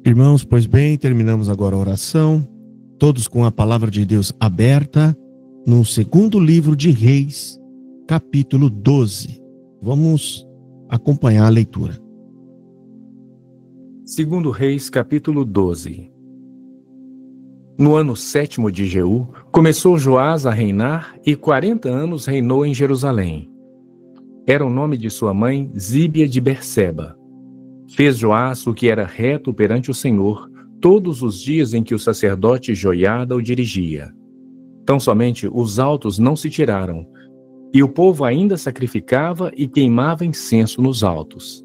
Irmãos, pois bem, terminamos agora a oração, todos com a palavra de Deus aberta, no segundo livro de Reis, capítulo 12. Vamos acompanhar a leitura. Segundo Reis, capítulo 12. No ano 7º de Jeú, começou Joás a reinar e 40 anos reinou em Jerusalém. Era o nome de sua mãe Zíbia de Berseba. Fez Joás o que era reto perante o Senhor, todos os dias em que o sacerdote Joiada o dirigia. Tão somente os altos não se tiraram, e o povo ainda sacrificava e queimava incenso nos altos.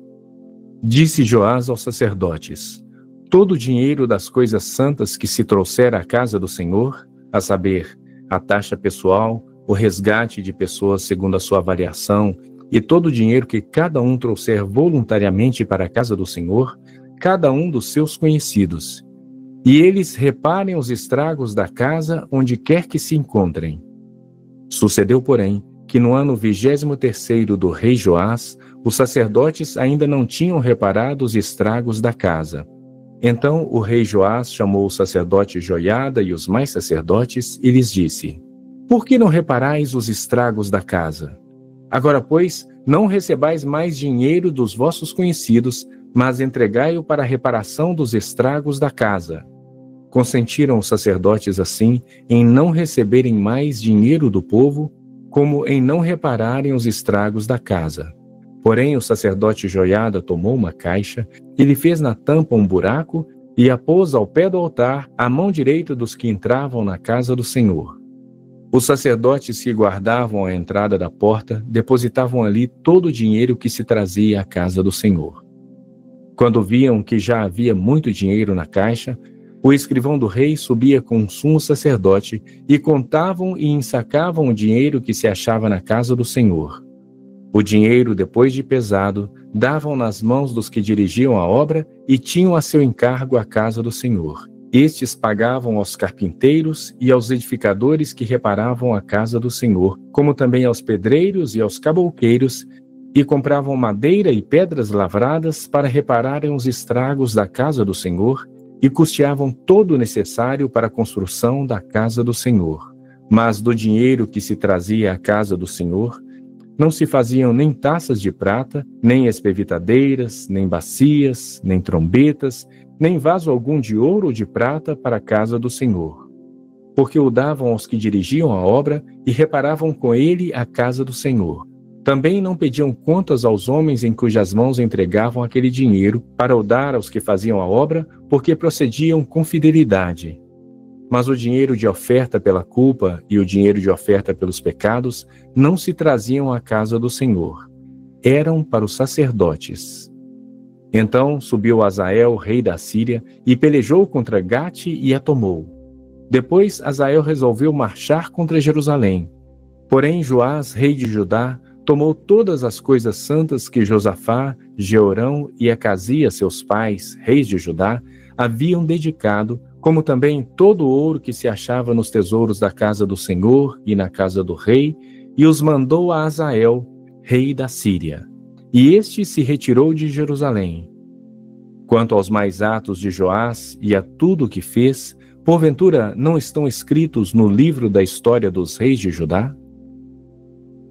Disse Joás aos sacerdotes: todo o dinheiro das coisas santas que se trouxer à casa do Senhor, a saber, a taxa pessoal, o resgate de pessoas segundo a sua avaliação, e todo o dinheiro que cada um trouxer voluntariamente para a casa do Senhor, cada um dos seus conhecidos. E eles reparem os estragos da casa onde quer que se encontrem. Sucedeu, porém, que no ano 23º do rei Joás, os sacerdotes ainda não tinham reparado os estragos da casa. Então o rei Joás chamou o sacerdote Joiada e os mais sacerdotes e lhes disse: por que não reparais os estragos da casa? Agora, pois, não recebais mais dinheiro dos vossos conhecidos, mas entregai-o para a reparação dos estragos da casa. Consentiram os sacerdotes assim em não receberem mais dinheiro do povo, como em não repararem os estragos da casa. Porém, o sacerdote Joiada tomou uma caixa e lhe fez na tampa um buraco e a pôs ao pé do altar, à mão direita dos que entravam na casa do Senhor. Os sacerdotes que guardavam a entrada da porta depositavam ali todo o dinheiro que se trazia à casa do Senhor. Quando viam que já havia muito dinheiro na caixa, o escrivão do rei subia com o sumo sacerdote e contavam e ensacavam o dinheiro que se achava na casa do Senhor. O dinheiro, depois de pesado, davam nas mãos dos que dirigiam a obra e tinham a seu encargo a casa do Senhor. Estes pagavam aos carpinteiros e aos edificadores que reparavam a casa do Senhor, como também aos pedreiros e aos cabouqueiros, e compravam madeira e pedras lavradas para repararem os estragos da casa do Senhor, e custeavam todo o necessário para a construção da casa do Senhor. Mas do dinheiro que se trazia à casa do Senhor, não se faziam nem taças de prata, nem espevitadeiras, nem bacias, nem trombetas, nem vaso algum de ouro ou de prata para a casa do Senhor. Porque o davam aos que dirigiam a obra e reparavam com ele a casa do Senhor. Também não pediam contas aos homens em cujas mãos entregavam aquele dinheiro para o dar aos que faziam a obra, porque procediam com fidelidade. Mas o dinheiro de oferta pela culpa e o dinheiro de oferta pelos pecados não se traziam à casa do Senhor. Eram para os sacerdotes. Então subiu Azael, rei da Síria, e pelejou contra Gate e a tomou. Depois Azael resolveu marchar contra Jerusalém. Porém Joás, rei de Judá, tomou todas as coisas santas que Josafá, Jeorão e Acasias, seus pais, reis de Judá, haviam dedicado, como também todo o ouro que se achava nos tesouros da casa do Senhor e na casa do rei, e os mandou a Azael, rei da Síria. E este se retirou de Jerusalém. Quanto aos mais atos de Joás e a tudo o que fez, porventura não estão escritos no livro da história dos reis de Judá?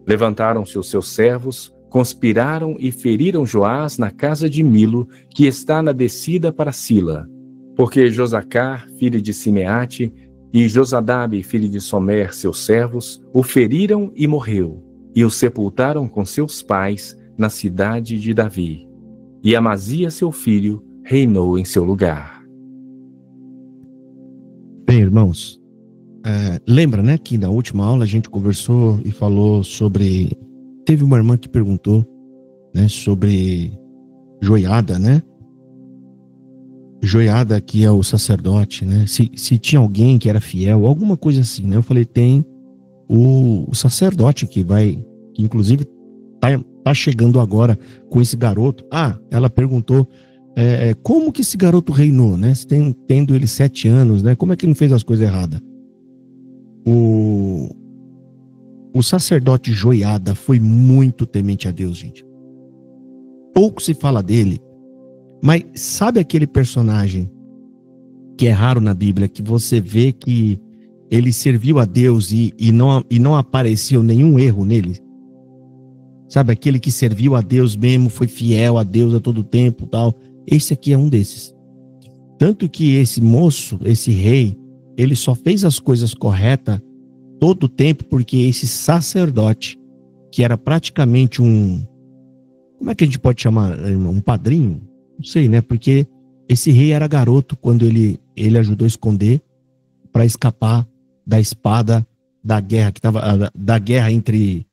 Levantaram-se os seus servos, conspiraram e feriram Joás na casa de Milo, que está na descida para Sila. Porque Josacar, filho de Simeate, e Josadabe, filho de Somer, seus servos, o feriram e morreu, e o sepultaram com seus pais na cidade de Davi. E Amazias, seu filho, reinou em seu lugar. Bem, irmãos, lembra, né, que na última aula a gente conversou e falou sobre... Teve uma irmã que perguntou, né, sobre Joiada, né? Joiada, que é o sacerdote, né? Se tinha alguém que era fiel, alguma coisa assim, né? Eu falei, tem o sacerdote que inclusive tá chegando agora com esse garoto. Ela perguntou como que esse garoto reinou, né? Tendo ele 7 anos, né? Como é que ele não fez as coisas erradas? O sacerdote Joiada foi muito temente a Deus, gente. Pouco se fala dele, mas sabe aquele personagem que é raro na Bíblia, que você vê que ele serviu a Deus e não apareceu nenhum erro nele. Sabe, aquele que serviu a Deus mesmo, foi fiel a Deus a todo tempo, tal. Esse aqui é um desses. Tanto que esse moço, esse rei, ele só fez as coisas corretas todo o tempo porque esse sacerdote, que era praticamente como é que a gente pode chamar? Um padrinho? Não sei, né? Porque esse rei era garoto quando ele ajudou a esconder para escapar da espada da guerra que tava, da guerra entre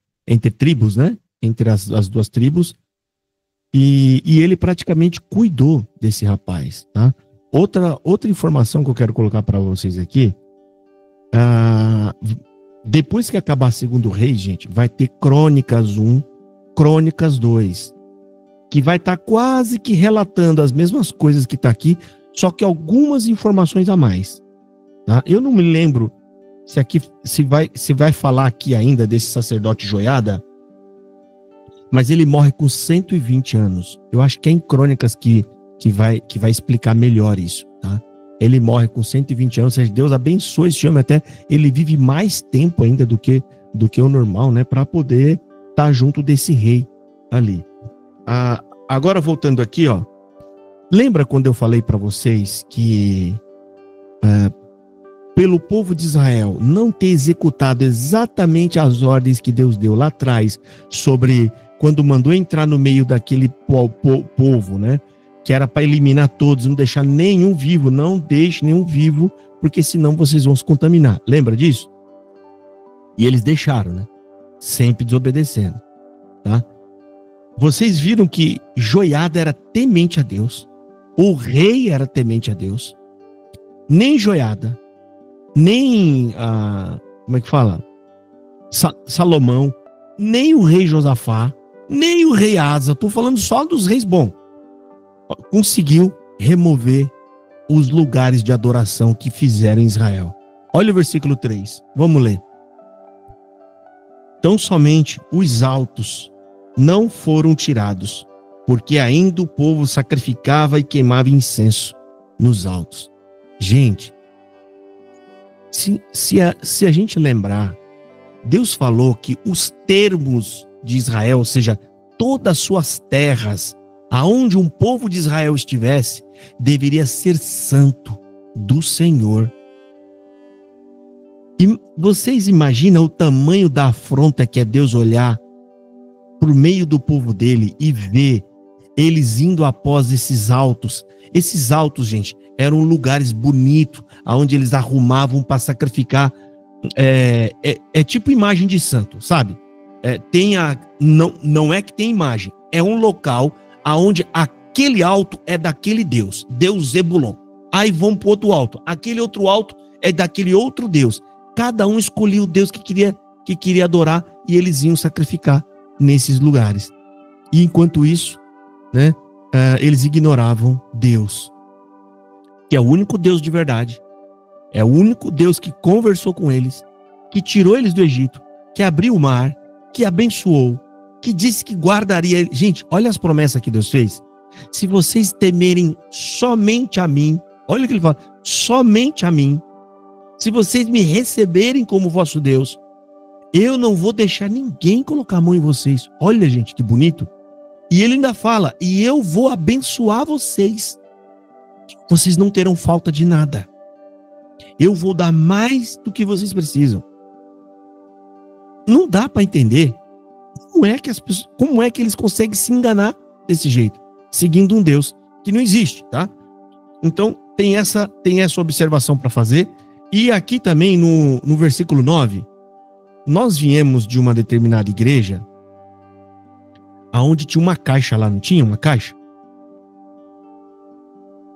tribos, né? Entre as duas tribos. E ele praticamente cuidou desse rapaz, tá? Outra informação que eu quero colocar para vocês aqui, depois que acabar Segundo Reis, gente, vai ter Crônicas 1, Crônicas 2, que vai estar quase que relatando as mesmas coisas que está aqui, só que algumas informações a mais, tá? Eu não me lembro se vai falar aqui ainda desse sacerdote Joiada, mas ele morre com 120 anos. Eu acho que é em Crônicas que vai explicar melhor isso, tá? Ele morre com 120 anos, ou seja, Deus abençoe esse homem, até ele vive mais tempo ainda do que o normal, né? Para poder estar junto desse rei ali. Agora voltando aqui, ó. Lembra quando eu falei para vocês que pelo povo de Israel não ter executado exatamente as ordens que Deus deu lá atrás, sobre quando mandou entrar no meio daquele povo, né? Que era para eliminar todos, não deixar nenhum vivo, não deixe nenhum vivo, porque senão vocês vão se contaminar. Lembra disso? E eles deixaram, né? Sempre desobedecendo, tá? Vocês viram que Joiada era temente a Deus, o rei era temente a Deus, nem Joiada, nem como é que fala? Salomão, nem o rei Josafá, nem o rei Asa, estou falando só dos reis bons, conseguiu remover os lugares de adoração que fizeram em Israel. Olha o versículo 3, vamos ler. Tão somente os altos não foram tirados, porque ainda o povo sacrificava e queimava incenso nos altos. Gente, se a gente lembrar, Deus falou que os termos de Israel, ou seja, todas as suas terras, aonde um povo de Israel estivesse, deveria ser santo do Senhor. E vocês imaginam o tamanho da afronta que é Deus olhar por meio do povo dele e ver eles indo após esses altos. Esses altos, gente, eram lugares bonitos, onde eles arrumavam para sacrificar. É tipo imagem de santo, sabe? Não é que tem imagem, é um local onde aquele alto é daquele Deus, Deus Zebulon. Aí vão para outro alto, aquele outro alto é daquele outro Deus. Cada um escolhia o Deus que queria adorar e eles iam sacrificar nesses lugares. E enquanto isso, né, eles ignoravam Deus, que é o único Deus de verdade, é o único Deus que conversou com eles, que tirou eles do Egito, que abriu o mar, que abençoou, que disse que guardaria. Gente, olha as promessas que Deus fez. Se vocês temerem somente a mim, olha o que ele fala, somente a mim, se vocês me receberem como vosso Deus, eu não vou deixar ninguém colocar a mão em vocês. Olha, gente, que bonito. E ele ainda fala, e eu vou abençoar vocês. Vocês não terão falta de nada. Eu vou dar mais do que vocês precisam. Não dá para entender como é que eles conseguem se enganar desse jeito, seguindo um Deus que não existe, tá? Então, tem essa observação para fazer. E aqui também no versículo 9, nós viemos de uma determinada igreja aonde tinha uma caixa lá, não tinha uma caixa?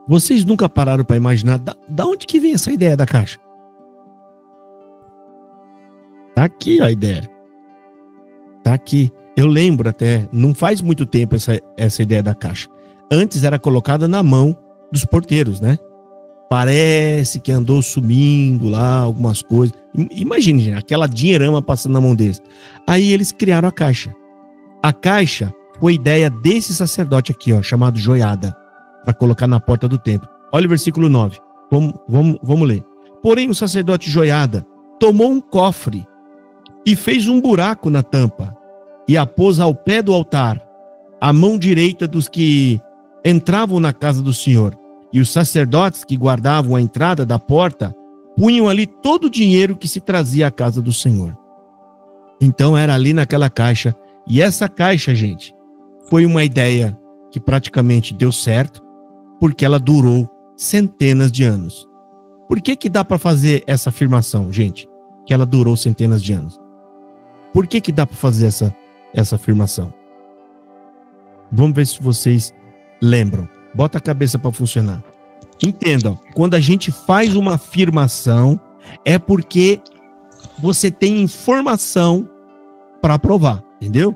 Vocês nunca pararam para imaginar da onde que vem essa ideia da caixa? Tá aqui a ideia. Tá aqui. Eu lembro até, não faz muito tempo essa ideia da caixa. Antes era colocada na mão dos porteiros, né? Parece que andou sumindo lá algumas coisas. Imagine, gente, aquela dinheirama passando na mão deles. Aí eles criaram a caixa. A caixa foi ideia desse sacerdote aqui, ó, chamado Joiada, para colocar na porta do templo. Olha o versículo 9. Vamos ler. Porém, o sacerdote Joiada tomou um cofre e fez um buraco na tampa e a pôs ao pé do altar, à mão direita dos que entravam na casa do Senhor. E os sacerdotes que guardavam a entrada da porta punham ali todo o dinheiro que se trazia à casa do Senhor. Então era ali naquela caixa. E essa caixa, gente, foi uma ideia que praticamente deu certo, porque ela durou centenas de anos. Por que dá para fazer essa afirmação, gente? Que ela durou centenas de anos. Por que dá para fazer essa afirmação? Vamos ver se vocês lembram. Bota a cabeça para funcionar. Entendam, quando a gente faz uma afirmação, é porque você tem informação para provar, entendeu?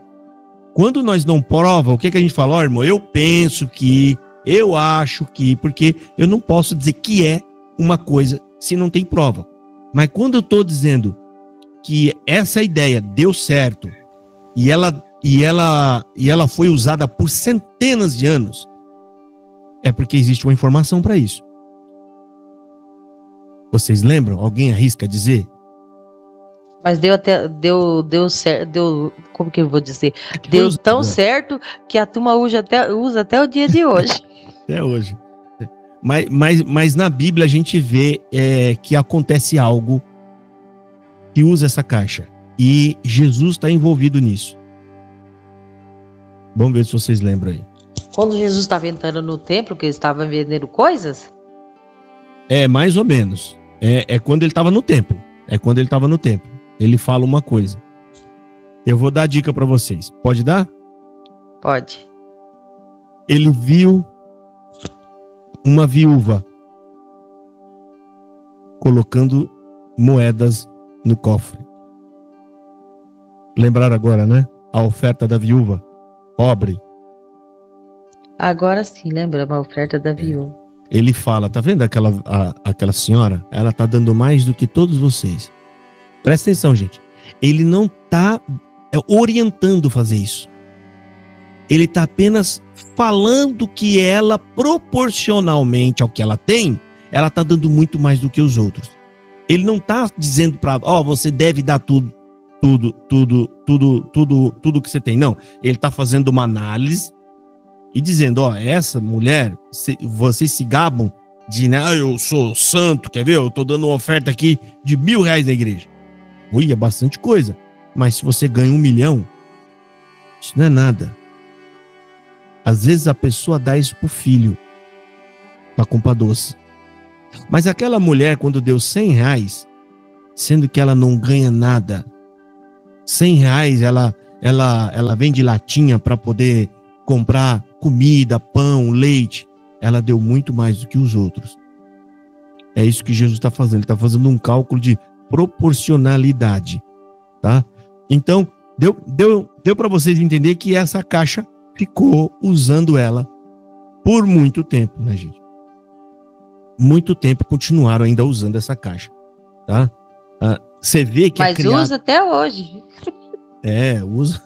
Quando nós não prova, o que a gente fala? Ó, irmão, eu penso que, eu acho que, porque eu não posso dizer que é uma coisa se não tem prova. Mas quando eu estou dizendo que essa ideia deu certo e ela foi usada por centenas de anos, é porque existe uma informação para isso. Vocês lembram? Alguém arrisca dizer? Mas deu certo, como que eu vou dizer? Deu tão certo que a turma usa até o dia de hoje. Até hoje. Mas na Bíblia a gente vê que acontece algo que usa essa caixa. E Jesus está envolvido nisso. Vamos ver se vocês lembram aí. Quando Jesus estava entrando no templo, que ele estava vendendo coisas? Mais ou menos. É quando ele estava no templo. É quando ele estava no templo. Ele fala uma coisa. Eu vou dar a dica para vocês. Pode dar? Pode. Ele viu uma viúva colocando moedas no cofre. Lembraram agora, né? A oferta da viúva pobre. Agora sim, lembramos a oferta da viúva. Ele fala, tá vendo aquela senhora? Ela tá dando mais do que todos vocês. Presta atenção, gente. Ele não tá orientando fazer isso. Ele tá apenas falando que ela, proporcionalmente ao que ela tem, ela tá dando muito mais do que os outros. Ele não tá dizendo para, você deve dar tudo que você tem. Não, ele tá fazendo uma análise e dizendo, essa mulher, vocês se gabam de, né, eu sou santo, quer ver? Eu tô dando uma oferta aqui de R$1.000 na igreja. Ui, é bastante coisa. Mas se você ganha 1 milhão, isso não é nada. Às vezes a pessoa dá isso pro filho, pra comprar doce. Mas aquela mulher, quando deu R$100, sendo que ela não ganha nada, R$100 ela vende latinha para poder comprar comida, pão, leite. Ela deu muito mais do que os outros. É isso que Jesus está fazendo. Ele está fazendo um cálculo de proporcionalidade, tá? Então, deu para vocês entender que essa caixa ficou usando ela por muito tempo, né, gente? Muito tempo continuaram ainda usando essa caixa, tá? Você vê que mas usa até hoje. Usa.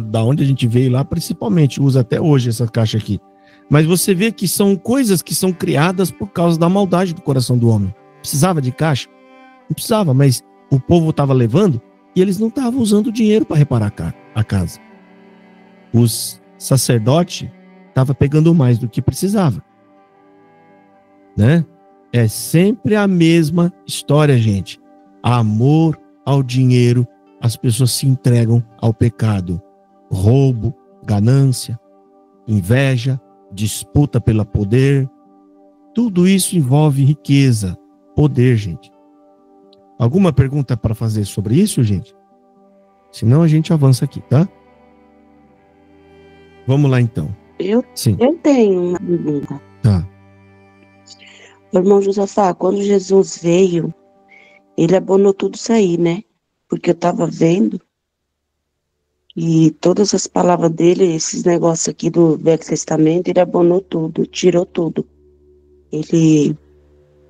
Da onde a gente veio lá, principalmente, usa até hoje essa caixa aqui. Mas você vê que são coisas que são criadas por causa da maldade do coração do homem. Precisava de caixa? Não precisava, mas o povo estava levando e eles não estavam usando o dinheiro para reparar a casa. Os sacerdotes estavam pegando mais do que precisava. Né? É sempre a mesma história, gente. Amor ao dinheiro, as pessoas se entregam ao pecado. Roubo, ganância, inveja, disputa pelo poder. Tudo isso envolve riqueza, poder, gente. Alguma pergunta para fazer sobre isso, gente? Senão a gente avança aqui, tá? Vamos lá, então. Eu tenho uma pergunta. Tá. O irmão Josafá, quando Jesus veio, ele abonou tudo isso aí, né? Porque eu estava vendo e todas as palavras dele, esses negócios aqui do Velho Testamento, ele abonou tudo, tirou tudo. Ele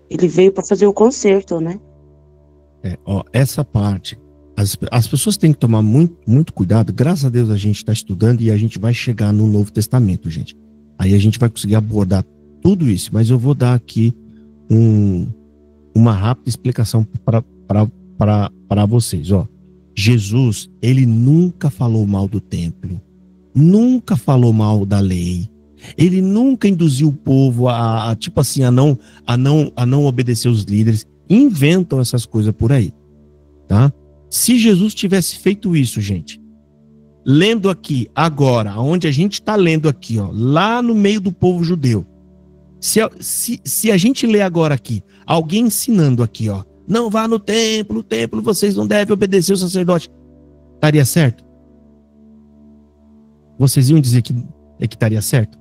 veio para fazer o conserto, né? Essa parte, as pessoas têm que tomar muito, muito cuidado. Graças a Deus a gente está estudando e a gente vai chegar no Novo Testamento, gente. Aí a gente vai conseguir abordar tudo isso, mas eu vou dar aqui uma rápida explicação para vocês. Ó, Jesus, ele nunca falou mal do templo, nunca falou mal da lei, ele nunca induziu o povo tipo assim, a não obedecer os líderes. Inventam essas coisas por aí, tá? Se Jesus tivesse feito isso, gente, lendo aqui agora, onde a gente está lendo aqui, ó, lá no meio do povo judeu, se a gente ler agora aqui, alguém ensinando aqui, ó, não vá no templo, vocês não devem obedecer o sacerdote, estaria certo? Vocês iam dizer que estaria certo?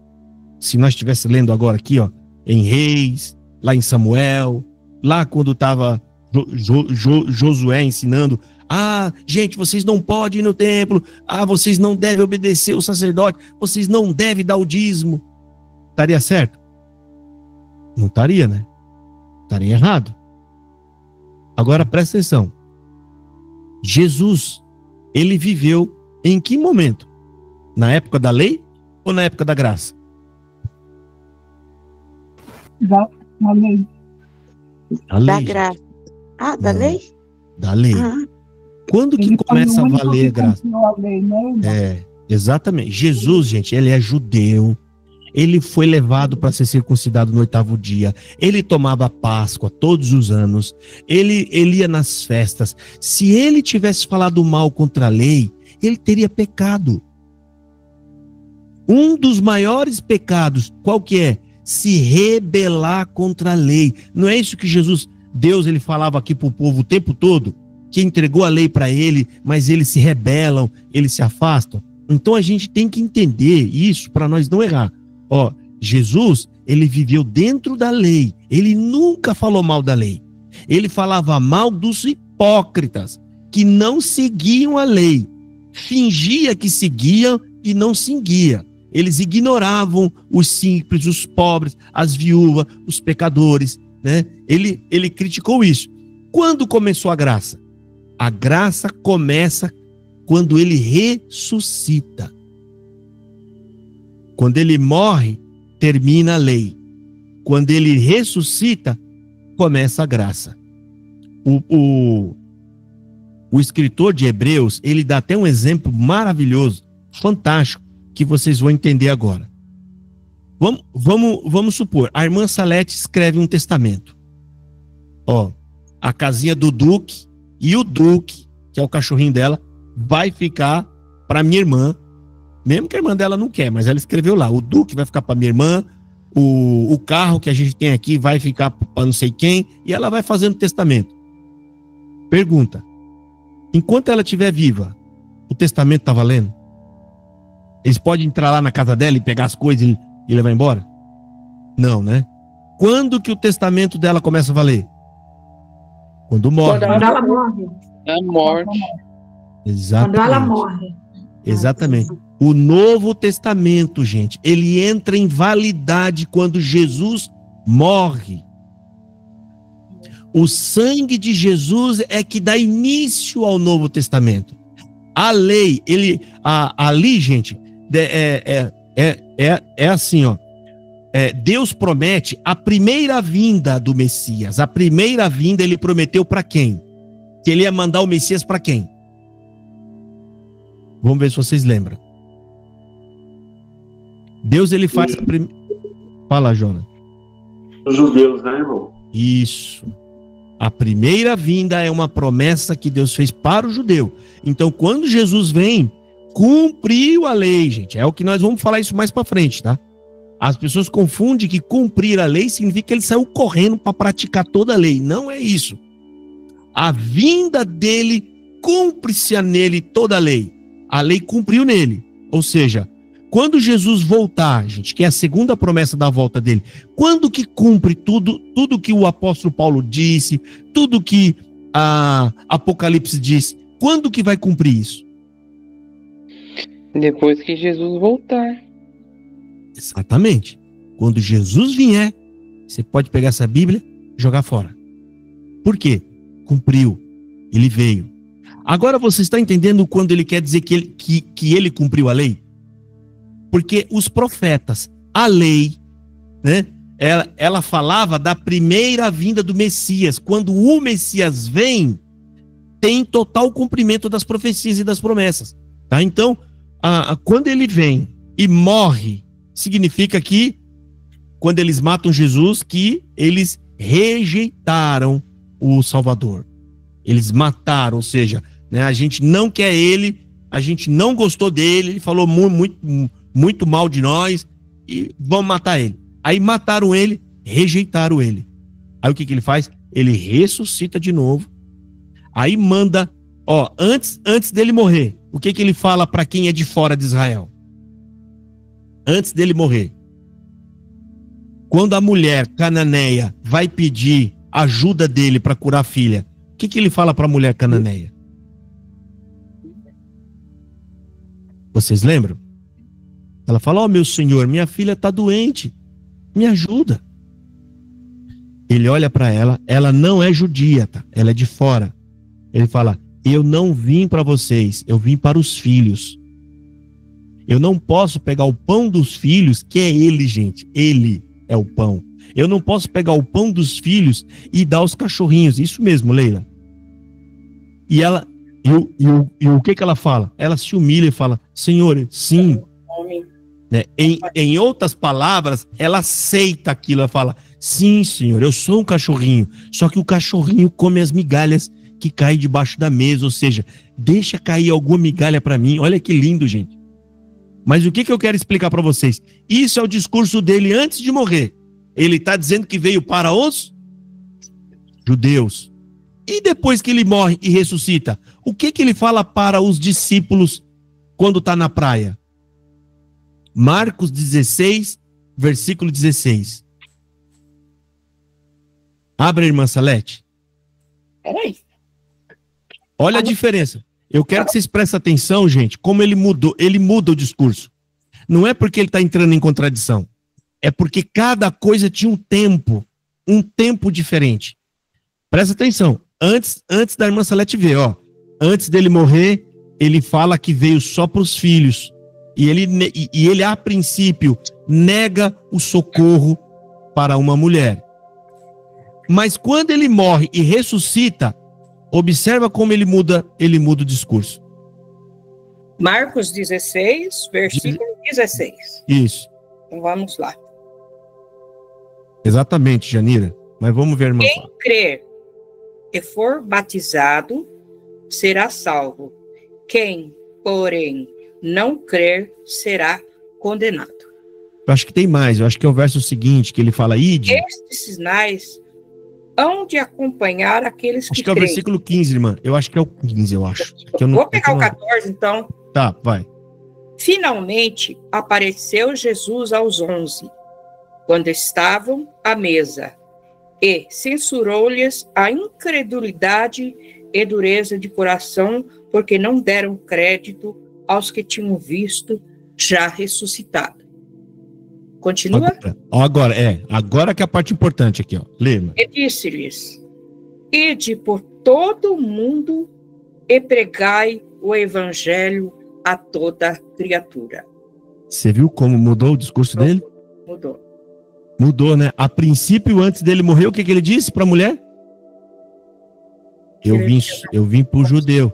Se nós estivéssemos lendo agora aqui, ó, em Reis, lá em Samuel, lá quando estava Josué ensinando, gente, vocês não podem ir no templo, vocês não devem obedecer o sacerdote, vocês não devem dar o dízimo, estaria certo? Não estaria, né? Estaria errado. Agora presta atenção. Jesus, ele viveu em que momento? Na época da lei ou na época da graça? Da lei. Da graça. Da lei? Da lei. Quando que começa a valer a graça? A lei, né? Exatamente. Jesus, gente, ele é judeu. Ele foi levado para ser circuncidado no 8º dia. Ele tomava Páscoa todos os anos. Ele ia nas festas. Se ele tivesse falado mal contra a lei, ele teria pecado. Um dos maiores pecados, qual que é? Se rebelar contra a lei. Não é isso que Deus, ele falava aqui para o povo o tempo todo? Que entregou a lei para ele, mas eles se rebelam, eles se afastam. Então a gente tem que entender isso para nós não errar. Ó, Jesus, ele viveu dentro da lei. Ele nunca falou mal da lei. Ele falava mal dos hipócritas que não seguiam a lei. Fingia que seguiam e não seguia. Eles ignoravam os simples, os pobres, as viúvas, os pecadores, né? Ele criticou isso. Quando começou a graça? A graça começa quando ele ressuscita. Quando ele morre, termina a lei. Quando ele ressuscita, começa a graça. O escritor de Hebreus, ele dá até um exemplo maravilhoso, fantástico, que vocês vão entender agora. Vamos supor, a irmã Salete escreve um testamento. Ó, a casinha do Duque e o Duque, que é o cachorrinho dela, vai ficar para minha irmã, mesmo que a irmã dela não quer, mas ela escreveu lá, o Duque vai ficar para minha irmã, o carro que a gente tem aqui vai ficar para não sei quem, e ela vai fazendo testamento. Pergunta, enquanto ela estiver viva, o testamento está valendo? Eles podem entrar lá na casa dela e pegar as coisas e levar embora? Não, né? Quando que o testamento dela começa a valer? Quando morre. Quando ela morre. É a morte. Exatamente. Quando ela morre. Exatamente. O Novo Testamento, gente, ele entra em validade quando Jesus morre. O sangue de Jesus é que dá início ao Novo Testamento. A lei, ali, gente, é assim, ó. Deus promete a primeira vinda do Messias. A primeira vinda ele prometeu para quem? Que ele ia mandar o Messias para quem? Vamos ver se vocês lembram. Deus, ele faz a primeira... Fala, Jonas. Os judeus, né, irmão? Isso. A primeira vinda é uma promessa que Deus fez para o judeu. Então, quando Jesus vem, cumpriu a lei, gente. É o que nós vamos falar isso mais para frente, tá? As pessoas confundem que cumprir a lei significa que ele saiu correndo para praticar toda a lei. Não é isso. A vinda dele, cumpre-se nele toda a lei. A lei cumpriu nele. Ou seja, quando Jesus voltar, gente, que é a segunda promessa da volta dele, quando que cumpre tudo que o apóstolo Paulo disse, tudo que a Apocalipse disse, quando que vai cumprir isso? Depois que Jesus voltar. Exatamente. Quando Jesus vier, você pode pegar essa Bíblia e jogar fora. Por quê? Cumpriu. Ele veio. Agora você está entendendo quando ele quer dizer que ele cumpriu a lei? Porque os profetas, a lei, né? ela falava da primeira vinda do Messias. Quando o Messias vem, tem total cumprimento das profecias e das promessas. Tá? Então, quando ele vem e morre, significa que, quando eles matam Jesus, que eles rejeitaram o Salvador. Eles mataram, ou seja, né, a gente não quer ele, a gente não gostou dele, ele falou muito mal de nós, e vamos matar ele. Aí mataram ele, rejeitaram ele. Aí o que ele faz? Ele ressuscita de novo. Aí manda, antes dele morrer, o que ele fala para quem é de fora de Israel? Antes dele morrer. Quando a mulher cananeia vai pedir ajuda dele para curar a filha, o que ele fala para a mulher cananeia? Vocês lembram? Ela fala, meu senhor, minha filha está doente, me ajuda. Ele olha para ela, ela não é judia, tá? Ela é de fora. Ele fala, eu não vim para vocês, eu vim para os filhos. Eu não posso pegar o pão dos filhos, que é ele, gente, ele é o pão. Eu não posso pegar o pão dos filhos e dar aos cachorrinhos. Isso mesmo, Leila. E ela, o que ela fala? Ela se humilha e fala, Senhor, sim. Né? Em outras palavras, ela aceita aquilo. Ela fala, sim, Senhor, eu sou um cachorrinho. Só que o cachorrinho come as migalhas que caem debaixo da mesa. Ou seja, deixa cair alguma migalha para mim. Olha que lindo, gente. Mas o que eu quero explicar para vocês? Isso é o discurso dele antes de morrer. Ele está dizendo que veio para os judeus. E depois que ele morre e ressuscita, o que ele fala para os discípulos quando está na praia? Marcos 16, versículo 16. Abra, irmã Salete. Peraí. Olha a diferença. Eu quero que vocês prestem atenção, gente, como ele muda o discurso. Não é porque ele está entrando em contradição. É porque cada coisa tinha um tempo diferente. Presta atenção. Antes da irmã Salete ver, antes dele morrer, ele fala que veio só para os filhos. E ele, a princípio, nega o socorro para uma mulher. Mas quando ele morre e ressuscita, observa como ele muda o discurso. Marcos 16, versículo 16. Isso. Então vamos lá. Exatamente, Janira. Mas vamos ver, irmã. Quem crer e for batizado será salvo. Quem, porém, não crer será condenado. Eu acho que tem mais. Eu acho que é o verso seguinte que ele fala, ide. Estes sinais hão de acompanhar aqueles que creem. Acho que é o versículo 15, irmã. Eu acho que é o 15, eu acho. Vou pegar o 14, então. Tá, vai. Finalmente apareceu Jesus aos 11, quando estavam à mesa, e censurou-lhes a incredulidade e dureza de coração, porque não deram crédito aos que tinham visto já ressuscitado. Continua? Agora que é a parte importante aqui, lê. E disse-lhes, ide por todo o mundo e pregai o evangelho a toda criatura. Você viu como mudou o discurso dele? Mudou, né? A princípio, antes dele morrer, o que ele disse para a mulher? Eu vim para o judeu.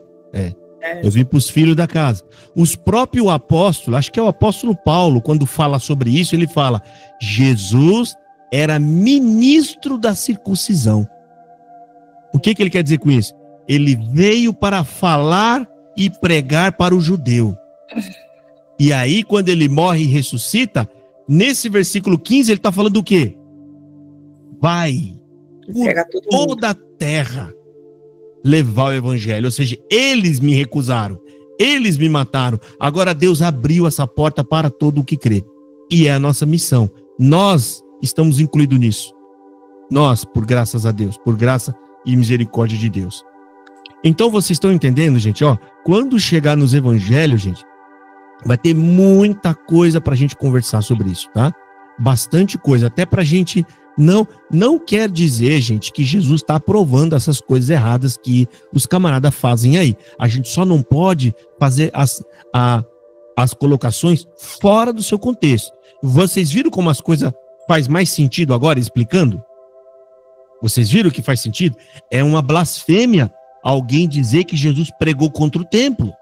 Eu vim para os filhos da casa. Os próprios apóstolos, acho que é o apóstolo Paulo, quando fala sobre isso, ele fala, Jesus era ministro da circuncisão. O que ele quer dizer com isso? Ele veio para falar e pregar para o judeu. E aí, quando ele morre e ressuscita, nesse versículo 15, ele está falando do quê? Vai por toda a terra levar o evangelho. Ou seja, eles me recusaram, eles me mataram. Agora Deus abriu essa porta para todo o que crê. E é a nossa missão. Nós estamos incluídos nisso. Nós, por graças a Deus, por graça e misericórdia de Deus. Então vocês estão entendendo, gente? Quando chegar nos evangelhos, gente, vai ter muita coisa para a gente conversar sobre isso, tá? Bastante coisa, até para a gente não quer dizer, gente, que Jesus está aprovando essas coisas erradas que os camaradas fazem aí. A gente só não pode fazer as colocações fora do seu contexto. Vocês viram como as coisas faz mais sentido agora explicando? Vocês viram que faz sentido? É uma blasfêmia alguém dizer que Jesus pregou contra o templo.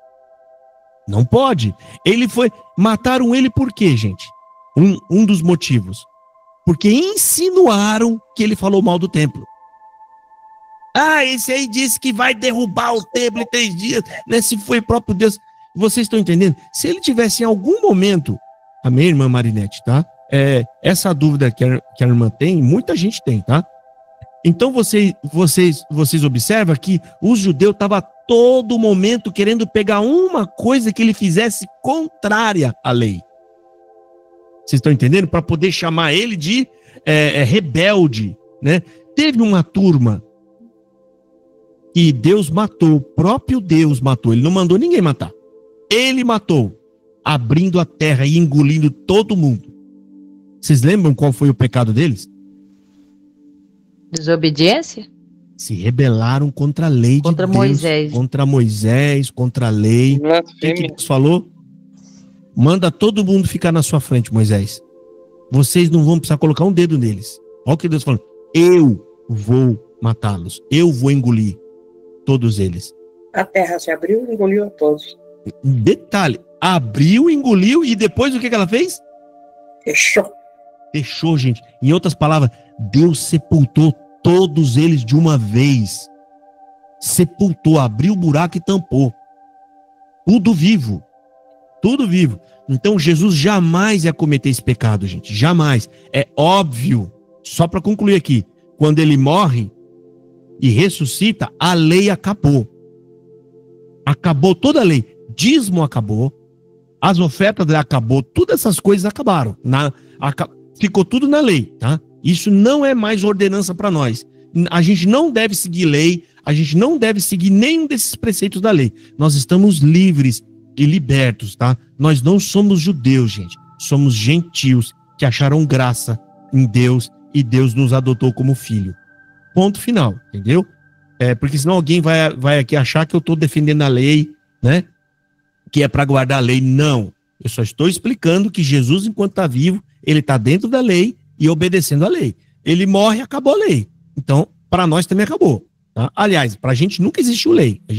Não pode. Mataram ele por quê, gente? Um dos motivos. Porque insinuaram que ele falou mal do templo. Esse aí disse que vai derrubar o templo em 3 dias, né? Se foi próprio Deus. Vocês estão entendendo? Se ele tivesse em algum momento, a minha irmã Marinete, tá? Essa dúvida que a irmã tem, muita gente tem, tá? Então vocês observam que o judeu estava todo momento querendo pegar uma coisa que ele fizesse contrária à lei. Vocês estão entendendo? Para poder chamar ele de rebelde, né? Teve uma turma que Deus matou, o próprio Deus matou, ele não mandou ninguém matar. Ele matou, abrindo a terra e engolindo todo mundo. Vocês lembram qual foi o pecado deles? Desobediência? Se rebelaram contra a lei de Deus. Contra Moisés, contra a lei. O que Deus falou? Manda todo mundo ficar na sua frente, Moisés. Vocês não vão precisar colocar um dedo neles. Olha o que Deus falou. Eu vou matá-los. Eu vou engolir todos eles. A terra se abriu e engoliu a todos. Detalhe, abriu, engoliu e depois o que ela fez? Fechou, gente. Em outras palavras, Deus sepultou todos eles de uma vez. Sepultou, abriu o buraco e tampou. Tudo vivo. Tudo vivo. Então Jesus jamais ia cometer esse pecado, gente. Jamais. É óbvio. Só para concluir aqui. Quando ele morre e ressuscita, a lei acabou. Acabou toda a lei. Dízimo acabou. As ofertas acabou. Todas essas coisas acabaram. Ficou tudo na lei, tá? Isso não é mais ordenança para nós. A gente não deve seguir lei. A gente não deve seguir nenhum desses preceitos da lei. Nós estamos livres e libertos, tá? Nós não somos judeus, gente. Somos gentios que acharam graça em Deus e Deus nos adotou como filho. Ponto final, entendeu? Porque senão alguém vai aqui achar que eu estou defendendo a lei, né? Que é para guardar a lei. Não. Eu só estou explicando que Jesus, enquanto está vivo, ele está dentro da lei e obedecendo a lei. Ele morre e acabou a lei. Então, para nós também acabou. Tá? Aliás, para a gente nunca existiu lei. A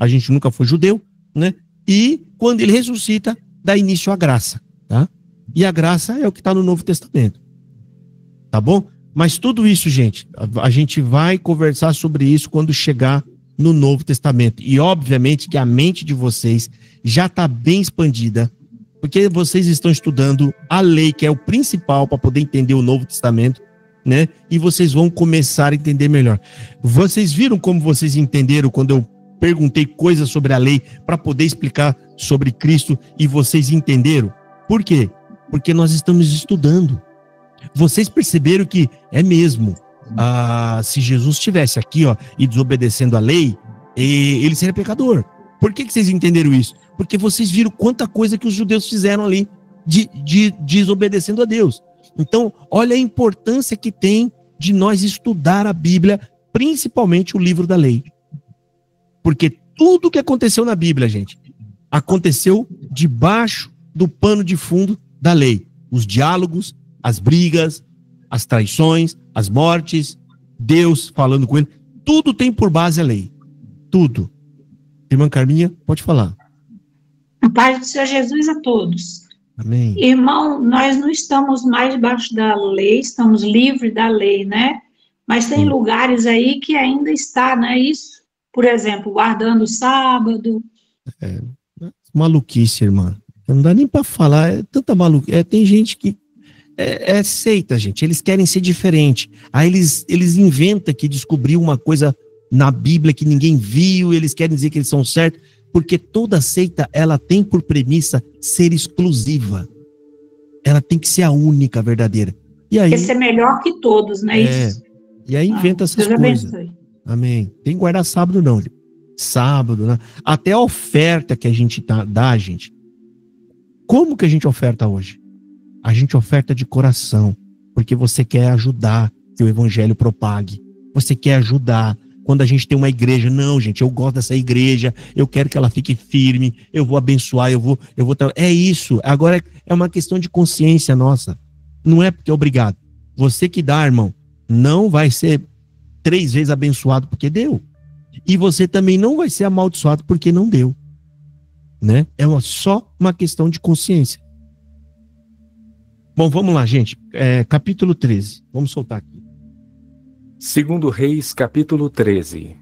gente nunca foi judeu, né? E quando ele ressuscita, dá início à graça, tá? E a graça é o que está no Novo Testamento. Tá bom? Mas tudo isso, gente, a gente vai conversar sobre isso quando chegar no Novo Testamento. E obviamente que a mente de vocês já está bem expandida, porque vocês estão estudando a lei, que é o principal para poder entender o Novo Testamento, né? E vocês vão começar a entender melhor. Vocês viram como vocês entenderam quando eu perguntei coisas sobre a lei para poder explicar sobre Cristo e vocês entenderam? Por quê? Porque nós estamos estudando. Vocês perceberam que é mesmo. Se Jesus estivesse aqui, ó, e desobedecendo a lei, ele seria pecador. Por que vocês entenderam isso? Porque vocês viram quanta coisa que os judeus fizeram ali desobedecendo a Deus. Então, olha a importância que tem de nós estudar a Bíblia, principalmente o livro da lei. Porque tudo que aconteceu na Bíblia, gente, aconteceu debaixo do pano de fundo da lei. Os diálogos, as brigas, as traições, as mortes, Deus falando com ele, tudo tem por base a lei. Tudo. Irmã Carminha, pode falar. A paz do Senhor Jesus a todos. Amém. Irmão, nós não estamos mais debaixo da lei, estamos livres da lei, né? Mas tem lugares aí que ainda está, não é isso? Por exemplo, guardando o sábado. Maluquice, irmã. Não dá nem para falar, é tanta maluquice. Tem gente que é seita, gente. Eles querem ser diferente. Aí eles inventam que descobriu uma coisa na Bíblia que ninguém viu, eles querem dizer que eles são certos, porque toda seita, ela tem por premissa ser exclusiva. Ela tem que ser a única verdadeira. E aí, ser melhor que todos, não é isso? E aí inventa essas Deus coisas. abençoe. Amém. Tem que guardar sábado não. Sábado, né? Até a oferta que a gente dá, gente. Como que a gente oferta hoje? A gente oferta de coração, porque você quer ajudar que o evangelho propague. Você quer ajudar. Quando a gente tem uma igreja, não, gente, eu gosto dessa igreja, eu quero que ela fique firme, eu vou abençoar, eu vou. É isso. Agora é uma questão de consciência nossa. Não é porque é obrigado. Você que dá, irmão, não vai ser 3 vezes abençoado porque deu. E você também não vai ser amaldiçoado porque não deu. Né? Só uma questão de consciência. Bom, vamos lá, gente. Capítulo 13. Vamos soltar aqui. 2 Reis, capítulo 13.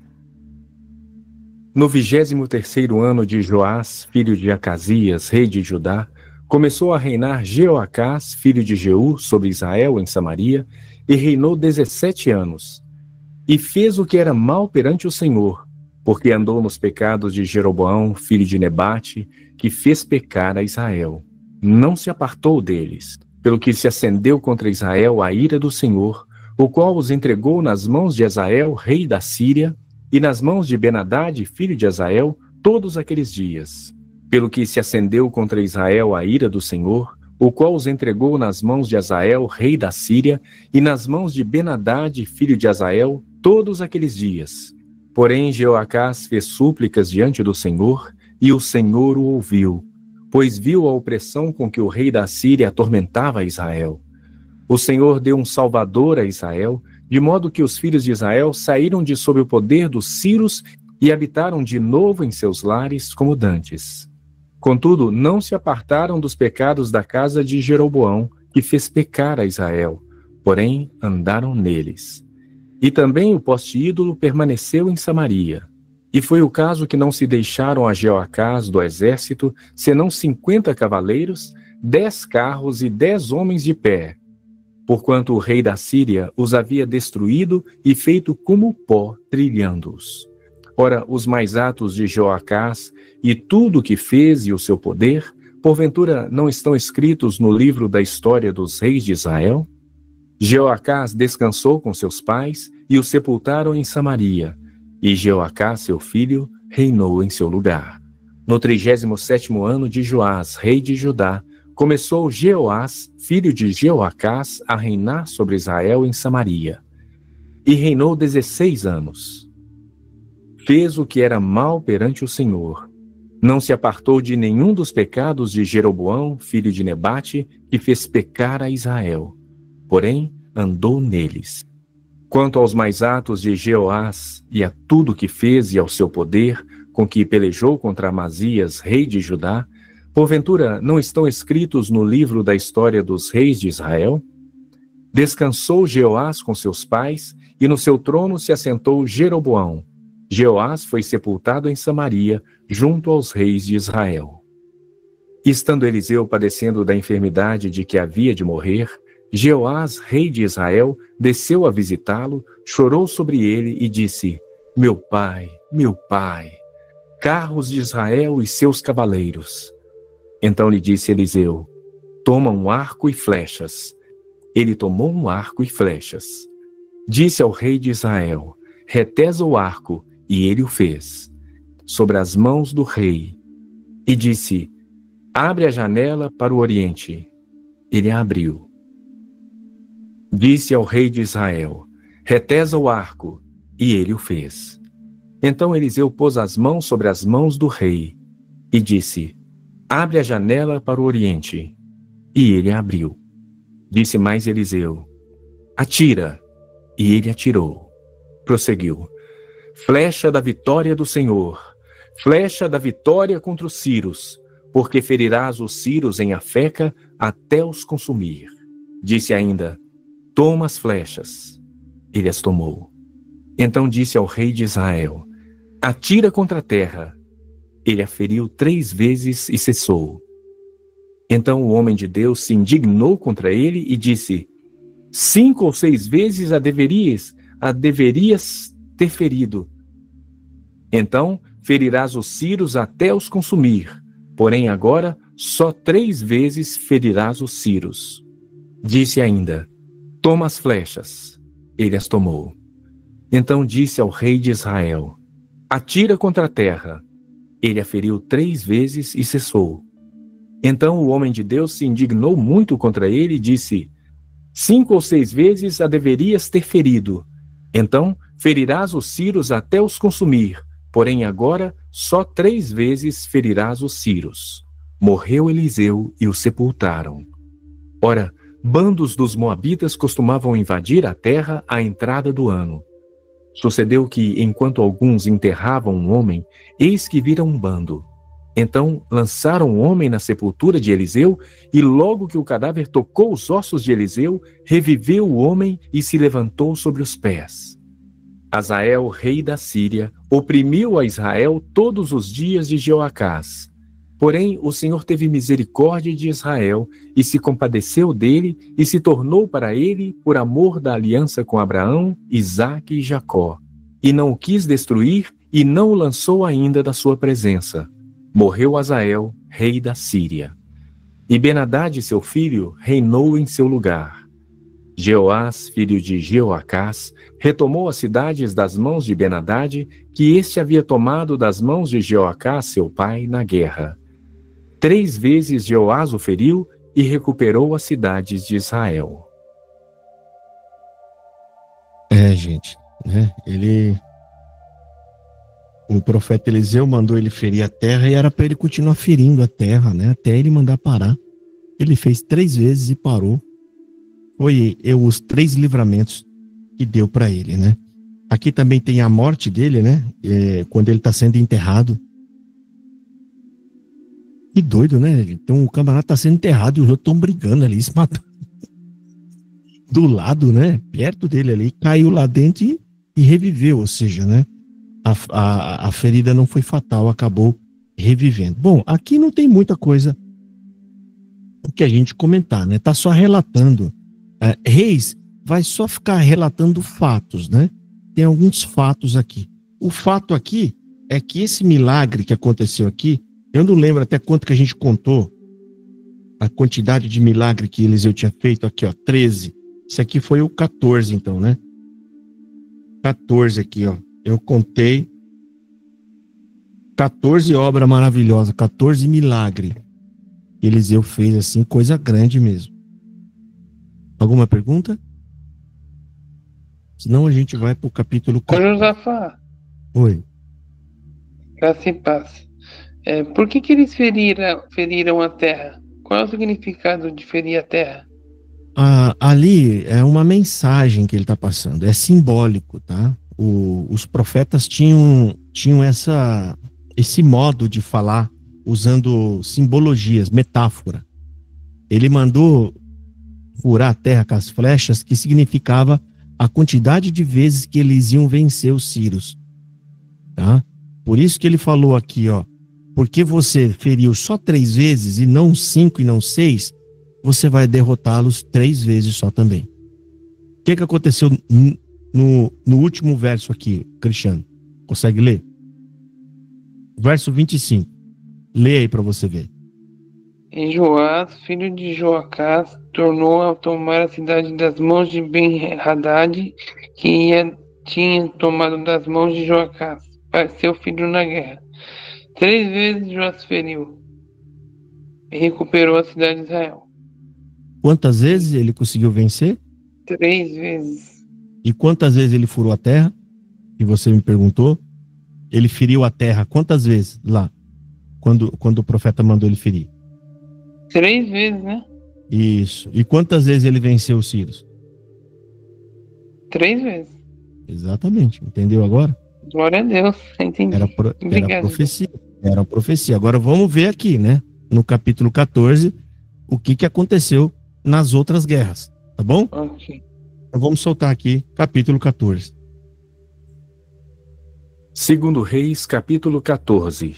No 23º ano de Joás, filho de Acasias, rei de Judá, começou a reinar Jeoacás, filho de Jeú, sobre Israel em Samaria, e reinou 17 anos. E fez o que era mal perante o Senhor, porque andou nos pecados de Jeroboão, filho de Nebate, que fez pecar a Israel. Não se apartou deles, pelo que se acendeu contra Israel a ira do Senhor, o qual os entregou nas mãos de Hazael, rei da Síria, e nas mãos de Ben-Hadad, filho de Hazael, todos aqueles dias. Pelo que se acendeu contra Israel a ira do Senhor, o qual os entregou nas mãos de Hazael, rei da Síria, e nas mãos de Ben-Hadad, filho de Hazael, todos aqueles dias. Porém, Jeoacás fez súplicas diante do Senhor, e o Senhor o ouviu, pois viu a opressão com que o rei da Síria atormentava Israel. O Senhor deu um salvador a Israel, de modo que os filhos de Israel saíram de sob o poder dos sírios e habitaram de novo em seus lares como dantes. Contudo, não se apartaram dos pecados da casa de Jeroboão, que fez pecar a Israel, porém andaram neles. E também o poste ídolo permaneceu em Samaria. E foi o caso que não se deixaram a Jeoacás do exército, senão 50 cavaleiros, 10 carros e 10 homens de pé, porquanto o rei da Síria os havia destruído e feito como pó, trilhando-os. Ora, os mais atos de Jeoacás e tudo o que fez e o seu poder, porventura não estão escritos no livro da história dos reis de Israel? Jeoacás descansou com seus pais e o sepultaram em Samaria, e Jeoacás, seu filho, reinou em seu lugar. No 37º ano de Joás, rei de Judá, começou Jeoás, filho de Jeoacás, a reinar sobre Israel em Samaria. E reinou 16 anos. Fez o que era mal perante o Senhor. Não se apartou de nenhum dos pecados de Jeroboão, filho de Nebate, que fez pecar a Israel. Porém, andou neles. Quanto aos mais atos de Jeoás, e a tudo que fez e ao seu poder, com que pelejou contra Amazias, rei de Judá, porventura não estão escritos no livro da história dos reis de Israel? Descansou Jeoás com seus pais, e no seu trono se assentou Jeroboão. Jeoás foi sepultado em Samaria, junto aos reis de Israel. Estando Eliseu padecendo da enfermidade de que havia de morrer, Jeoás, rei de Israel, desceu a visitá-lo, chorou sobre ele e disse: meu pai, carros de Israel e seus cavaleiros. Então lhe disse Eliseu: toma um arco e flechas. Ele tomou um arco e flechas. Disse ao rei de Israel: retesa o arco, e ele o fez, sobre as mãos do rei. E disse: abre a janela para o oriente. Ele a abriu. Disse ao rei de Israel: retesa o arco, e ele o fez. Então Eliseu pôs as mãos sobre as mãos do rei, e disse: abre a janela para o oriente. E ele a abriu. Disse mais Eliseu: atira, e ele atirou. Prosseguiu: flecha da vitória do Senhor, flecha da vitória contra os sírios, porque ferirás os sírios em Afeca até os consumir. Disse ainda: toma as flechas. Ele as tomou. Então disse ao rei de Israel: atira contra a terra. Ele a feriu 3 vezes e cessou. Então o homem de Deus se indignou contra ele e disse: 5 ou 6 vezes a deverias ter ferido. Então ferirás os sírios até os consumir, porém agora só 3 vezes ferirás os sírios. Disse ainda: toma as flechas. Ele as tomou. Então disse ao rei de Israel: atira contra a terra. Ele a feriu 3 vezes e cessou. Então o homem de Deus se indignou muito contra ele e disse: 5 ou 6 vezes a deverias ter ferido. Então ferirás os sírios até os consumir, porém agora só 3 vezes ferirás os sírios. Morreu Eliseu e o sepultaram. Ora, bandos dos moabitas costumavam invadir a terra à entrada do ano. Sucedeu que, enquanto alguns enterravam um homem, eis que viram um bando. Então lançaram o homem na sepultura de Eliseu, e logo que o cadáver tocou os ossos de Eliseu, reviveu o homem e se levantou sobre os pés. Hazael, rei da Síria, oprimiu a Israel todos os dias de Jeoacás. Porém, o Senhor teve misericórdia de Israel e se compadeceu dele e se tornou para ele por amor da aliança com Abraão, Isaque e Jacó. E não o quis destruir e não o lançou ainda da sua presença. Morreu Hazael, rei da Síria. E Ben-Hadad, seu filho, reinou em seu lugar. Jeoás, filho de Jeoacás, retomou as cidades das mãos de Ben-Hadad, que este havia tomado das mãos de Jeoacás, seu pai, na guerra. 3 vezes Jeoás o feriu e recuperou as cidades de Israel. Gente, né? O profeta Eliseu mandou ele ferir a terra e era para ele continuar ferindo a terra, né? Até ele mandar parar. Ele fez 3 vezes e parou. Foi os 3 livramentos que deu para ele, né? Aqui também tem a morte dele, né? Quando ele está sendo enterrado. Que doido, né? Então o camarada está sendo enterrado e os outros estão brigando ali, se matando. Do lado, né? Perto dele ali, caiu lá dentro e reviveu, ou seja, né? A ferida não foi fatal, acabou revivendo. Bom, aqui não tem muita coisa o que a gente comentar, né? Tá só relatando. Reis vai só ficar relatando fatos, né? Tem alguns fatos aqui. O fato aqui é que esse milagre que aconteceu aqui, eu não lembro até quanto que a gente contou a quantidade de milagre que Eliseu tinha feito aqui, ó, 13. Esse aqui foi o 14, então, né? 14 aqui, ó. Eu contei 14 obras maravilhosas, 14 milagres. Eliseu fez assim, coisa grande mesmo. Alguma pergunta? Senão a gente vai para o capítulo 4. Ô Josafá. Oi. Graça e paz. Por que eles feriram a terra? Qual é o significado de ferir a terra? Ali é uma mensagem que ele está passando, é simbólico, tá? Os profetas tinham esse modo de falar, usando simbologias, metáfora. Ele mandou furar a terra com as flechas, que significava a quantidade de vezes que eles iam vencer os sírios. Tá? Por isso que ele falou aqui, ó, porque você feriu só 3 vezes, e não 5 e não 6, você vai derrotá-los 3 vezes só também. O que aconteceu no último verso aqui, Cristiano? Consegue ler? Verso 25. Lê aí para você ver. E Joás, filho de Joacás, tornou a tomar a cidade das mãos de Ben-Hadad, que tinha tomado das mãos de Joacás, seu filho na guerra. 3 vezes Joás feriu e recuperou a cidade de Israel. Quantas vezes ele conseguiu vencer? 3 vezes. E quantas vezes ele furou a terra? Que você me perguntou. Ele feriu a terra quantas vezes lá? Quando o profeta mandou ele ferir? 3 vezes, né? Isso. E quantas vezes ele venceu os sírios? 3 vezes. Exatamente. Entendeu agora? Glória a Deus. Entendi. Era profecia. Era uma profecia. Agora vamos ver aqui, né? No capítulo 14, o que aconteceu nas outras guerras. Tá bom? Ok. Então vamos soltar aqui, capítulo 14. Segundo Reis, capítulo 14.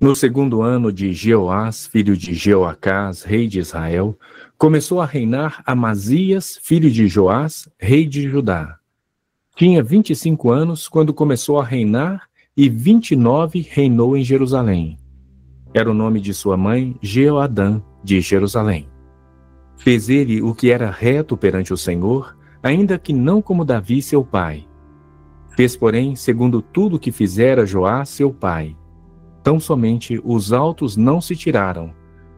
No 2º ano de Jeoás, filho de Jeoacás, rei de Israel, começou a reinar Amazias, filho de Joás, rei de Judá. Tinha 25 anos quando começou a reinar e 29 reinou em Jerusalém. Era o nome de sua mãe, Jeoadã, de Jerusalém. Fez ele o que era reto perante o Senhor, ainda que não como Davi, seu pai. Fez, porém, segundo tudo que fizera Joás, seu pai. Tão somente os altos não se tiraram.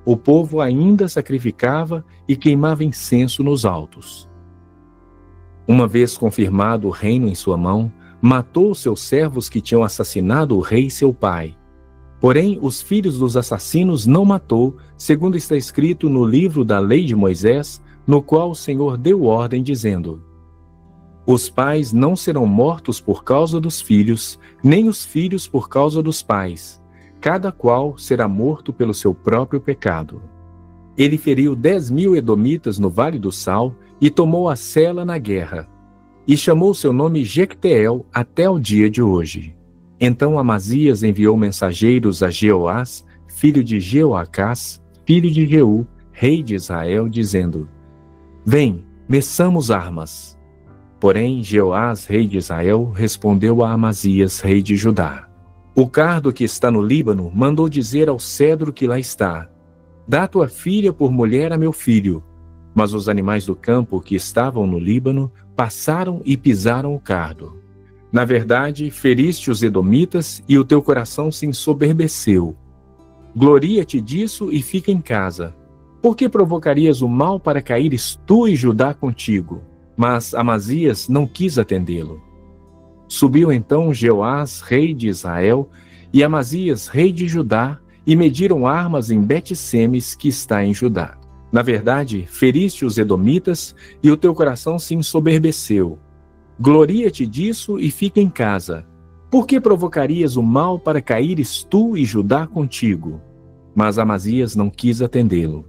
O povo ainda sacrificava e queimava incenso nos altos. Uma vez confirmado o reino em sua mão, matou os seus servos que tinham assassinado o rei seu pai. Porém, os filhos dos assassinos não matou, segundo está escrito no livro da lei de Moisés, no qual o Senhor deu ordem, dizendo: os pais não serão mortos por causa dos filhos, nem os filhos por causa dos pais. Cada qual será morto pelo seu próprio pecado. Ele feriu 10.000 edomitas no Vale do Sal e tomou a Sela na guerra. E chamou seu nome Jecteel até o dia de hoje. Então Amazias enviou mensageiros a Jeoás, filho de Jeoacás, filho de Jeú, rei de Israel, dizendo: vem, meçamos armas. Porém, Jeoás, rei de Israel, respondeu a Amazias, rei de Judá: o cardo que está no Líbano mandou dizer ao cedro que lá está: dá tua filha por mulher a meu filho. Mas os animais do campo que estavam no Líbano passaram e pisaram o cardo. Na verdade, feriste os edomitas e o teu coração se ensoberbeceu. Gloria-te disso e fica em casa. Por que provocarias o mal para caíres tu e Judá contigo? Mas Amazias não quis atendê-lo. Subiu então Jeoás, rei de Israel, e Amazias, rei de Judá, e mediram armas em Bet-Semes, que está em Judá. Na verdade, feriste os edomitas, e o teu coração se ensoberbeceu. Gloria-te disso e fica em casa. Por que provocarias o mal para caíres tu e Judá contigo? Mas Amazias não quis atendê-lo.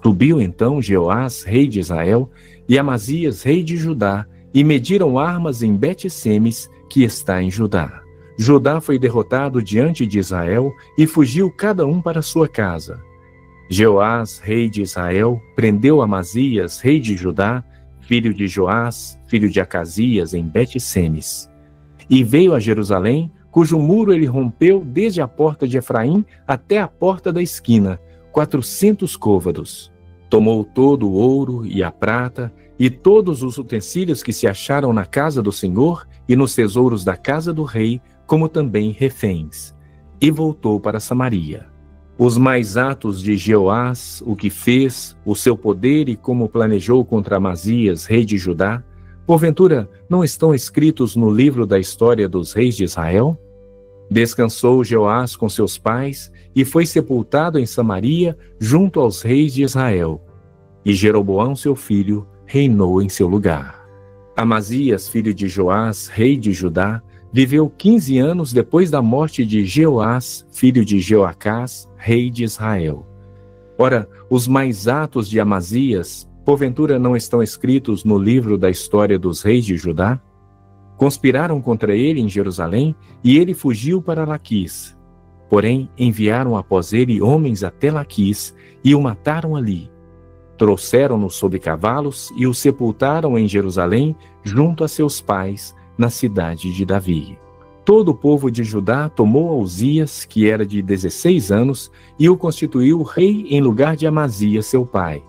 Subiu então Jeoás, rei de Israel, e Amazias, rei de Judá, e mediram armas em Bet-Semes, que está em Judá. Judá foi derrotado diante de Israel, e fugiu cada um para sua casa. Jeoás, rei de Israel, prendeu Amazias, rei de Judá, filho de Joás, filho de Acasias, em Bet-Semes. E veio a Jerusalém, cujo muro ele rompeu desde a porta de Efraim até a porta da esquina, 400 côvados. Tomou todo o ouro e a prata, e todos os utensílios que se acharam na casa do Senhor e nos tesouros da casa do rei, como também reféns. E voltou para Samaria. Os mais atos de Jeoás, o que fez, o seu poder e como planejou contra Amazias, rei de Judá, porventura não estão escritos no livro da história dos reis de Israel? Descansou Jeoás com seus pais e foi sepultado em Samaria junto aos reis de Israel. E Jeroboão, seu filho, reinou em seu lugar. Amazias, filho de Joás, rei de Judá, viveu 15 anos depois da morte de Jeoás, filho de Jeoacás, rei de Israel. Ora, os mais atos de Amazias, porventura não estão escritos no livro da história dos reis de Judá? Conspiraram contra ele em Jerusalém, e ele fugiu para Laquis. Porém, enviaram após ele homens até Laquis, e o mataram ali. Trouxeram-no sobre cavalos, e o sepultaram em Jerusalém, junto a seus pais, na cidade de Davi. Todo o povo de Judá tomou a Uzias, que era de 16 anos, e o constituiu rei em lugar de Amazias, seu pai.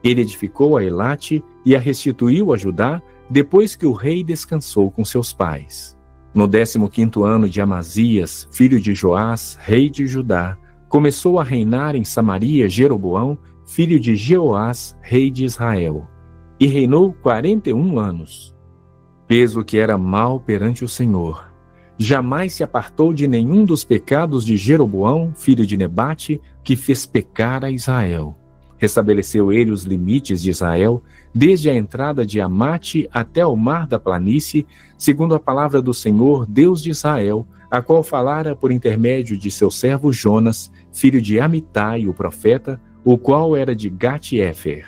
Ele edificou a Elate e a restituiu a Judá, depois que o rei descansou com seus pais. No 15º ano de Amazias, filho de Joás, rei de Judá, começou a reinar em Samaria Jeroboão, filho de Jeoás, rei de Israel, e reinou 41 anos. Fez o que era mal perante o Senhor. Jamais se apartou de nenhum dos pecados de Jeroboão, filho de Nebate, que fez pecar a Israel. Restabeleceu ele os limites de Israel, desde a entrada de Amate até o mar da planície, segundo a palavra do Senhor, Deus de Israel, a qual falara por intermédio de seu servo Jonas, filho de Amitai, o profeta, o qual era de Gat-Éfer.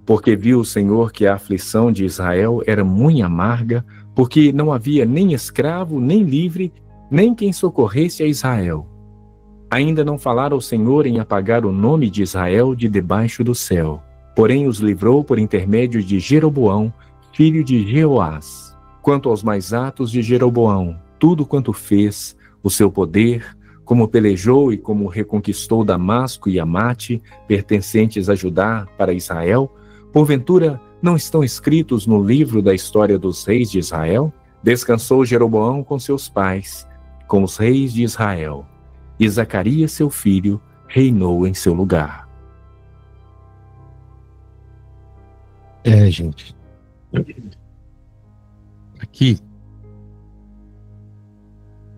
Porque viu o Senhor que a aflição de Israel era muito amarga, porque não havia nem escravo, nem livre, nem quem socorresse a Israel. Ainda não falara o Senhor em apagar o nome de Israel de debaixo do céu, porém os livrou por intermédio de Jeroboão, filho de Jeoás. Quanto aos mais atos de Jeroboão, tudo quanto fez, o seu poder, como pelejou e como reconquistou Damasco e Amate, pertencentes a Judá para Israel, porventura não estão escritos no livro da história dos reis de Israel? Descansou Jeroboão com seus pais, com os reis de Israel, e Zacarias, seu filho, reinou em seu lugar. Gente. Aqui.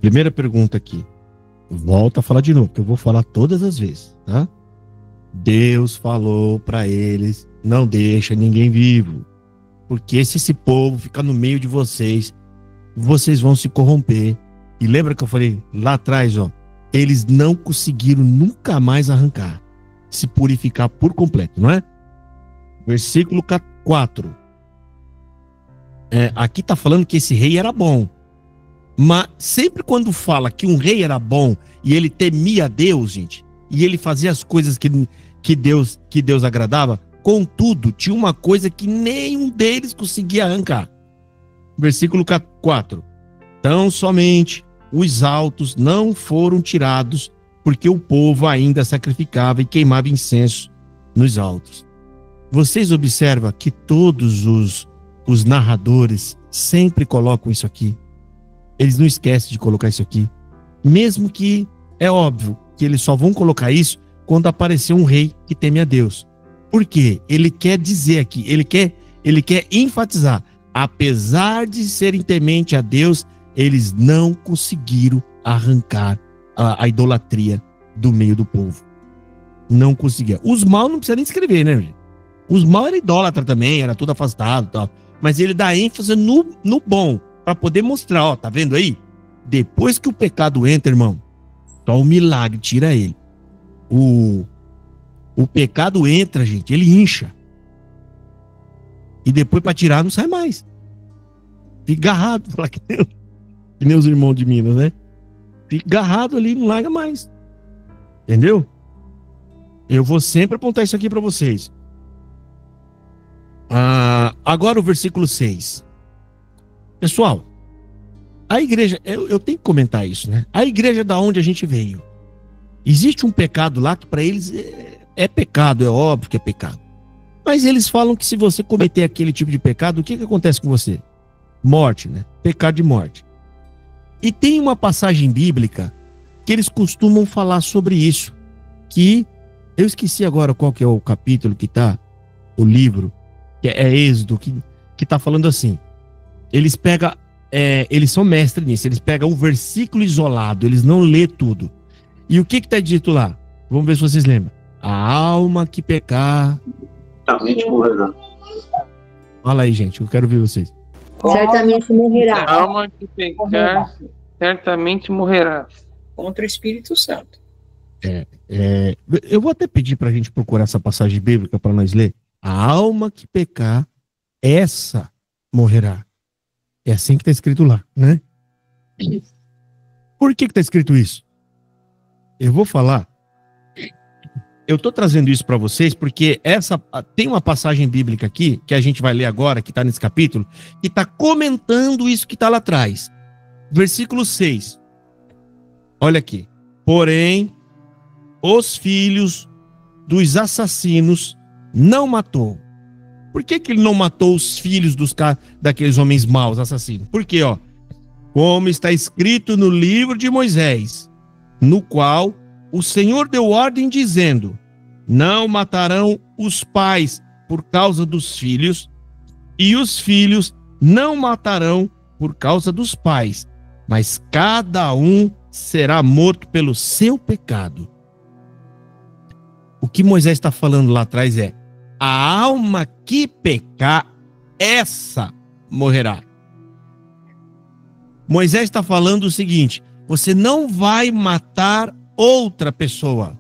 Primeira pergunta aqui. Volto a falar de novo, que eu vou falar todas as vezes, tá? Deus falou para eles, não deixa ninguém vivo, porque se esse povo ficar no meio de vocês, vocês vão se corromper. E lembra que eu falei lá atrás, ó, eles não conseguiram nunca mais arrancar, se purificar por completo, não é? Versículo 4. Aqui tá falando que esse rei era bom. Mas sempre quando fala que um rei era bom e ele temia a Deus, gente, e ele fazia as coisas que Deus agradava, contudo, tinha uma coisa que nenhum deles conseguia arrancar. Versículo 4. Tão somente os altos não foram tirados, porque o povo ainda sacrificava e queimava incenso nos altos. Vocês observam que todos os narradores sempre colocam isso aqui. Eles não esquecem de colocar isso aqui. Mesmo que é óbvio que eles só vão colocar isso quando aparecer um rei que teme a Deus. Por quê? Ele quer dizer aqui, ele quer enfatizar. Apesar de serem temente a Deus, eles não conseguiram arrancar a idolatria do meio do povo. Não conseguiam. Os maus não precisa nem escrever, né, gente? Os maus eram idólatras também, era tudo afastado e tal. Mas ele dá ênfase no bom, para poder mostrar, ó, tá vendo aí? Depois que o pecado entra, irmão, só o milagre tira ele. O pecado entra, gente, ele incha. E depois para tirar não sai mais. Fica agarrado, fala que nem os irmãos de Minas, né? Fica agarrado ali, não larga mais. Entendeu? Eu vou sempre apontar isso aqui para vocês. Agora o versículo 6. Pessoal, a igreja, eu tenho que comentar isso, né? A igreja da onde a gente veio. Existe um pecado lá que para eles é pecado, é óbvio que é pecado. Mas eles falam que se você cometer aquele tipo de pecado, o que acontece com você? Morte, né? Pecado de morte. E tem uma passagem bíblica que eles costumam falar sobre isso, que eu esqueci agora qual que é o capítulo que tá, o livro, que é Êxodo, que tá falando assim. Eles pegam, eles são mestres nisso, eles pegam um versículo isolado, eles não lê tudo. E o que tá dito lá? Vamos ver se vocês lembram. A alma que pecar... certamente morrerá. Fala aí, gente, eu quero ver vocês. Certamente morrerá. A alma que pecar, certamente morrerá. Contra o Espírito Santo. Eu vou até pedir pra gente procurar essa passagem bíblica para nós ler. A alma que pecar, essa morrerá. É assim que está escrito lá, né? Por que está escrito isso? Eu vou falar. Eu estou trazendo isso para vocês porque tem uma passagem bíblica aqui, que a gente vai ler agora, que está nesse capítulo, que está comentando isso que está lá atrás. Versículo 6. Olha aqui. Porém, os filhos dos assassinos não matou. Por que ele não matou os filhos daqueles homens maus, assassinos? Porque, ó, como está escrito no livro de Moisés, no qual o Senhor deu ordem dizendo: não matarão os pais por causa dos filhos, e os filhos não matarão por causa dos pais, mas cada um será morto pelo seu pecado. O que Moisés está falando lá atrás é: a alma que pecar, essa morrerá. Moisés está falando o seguinte: você não vai matar outra pessoa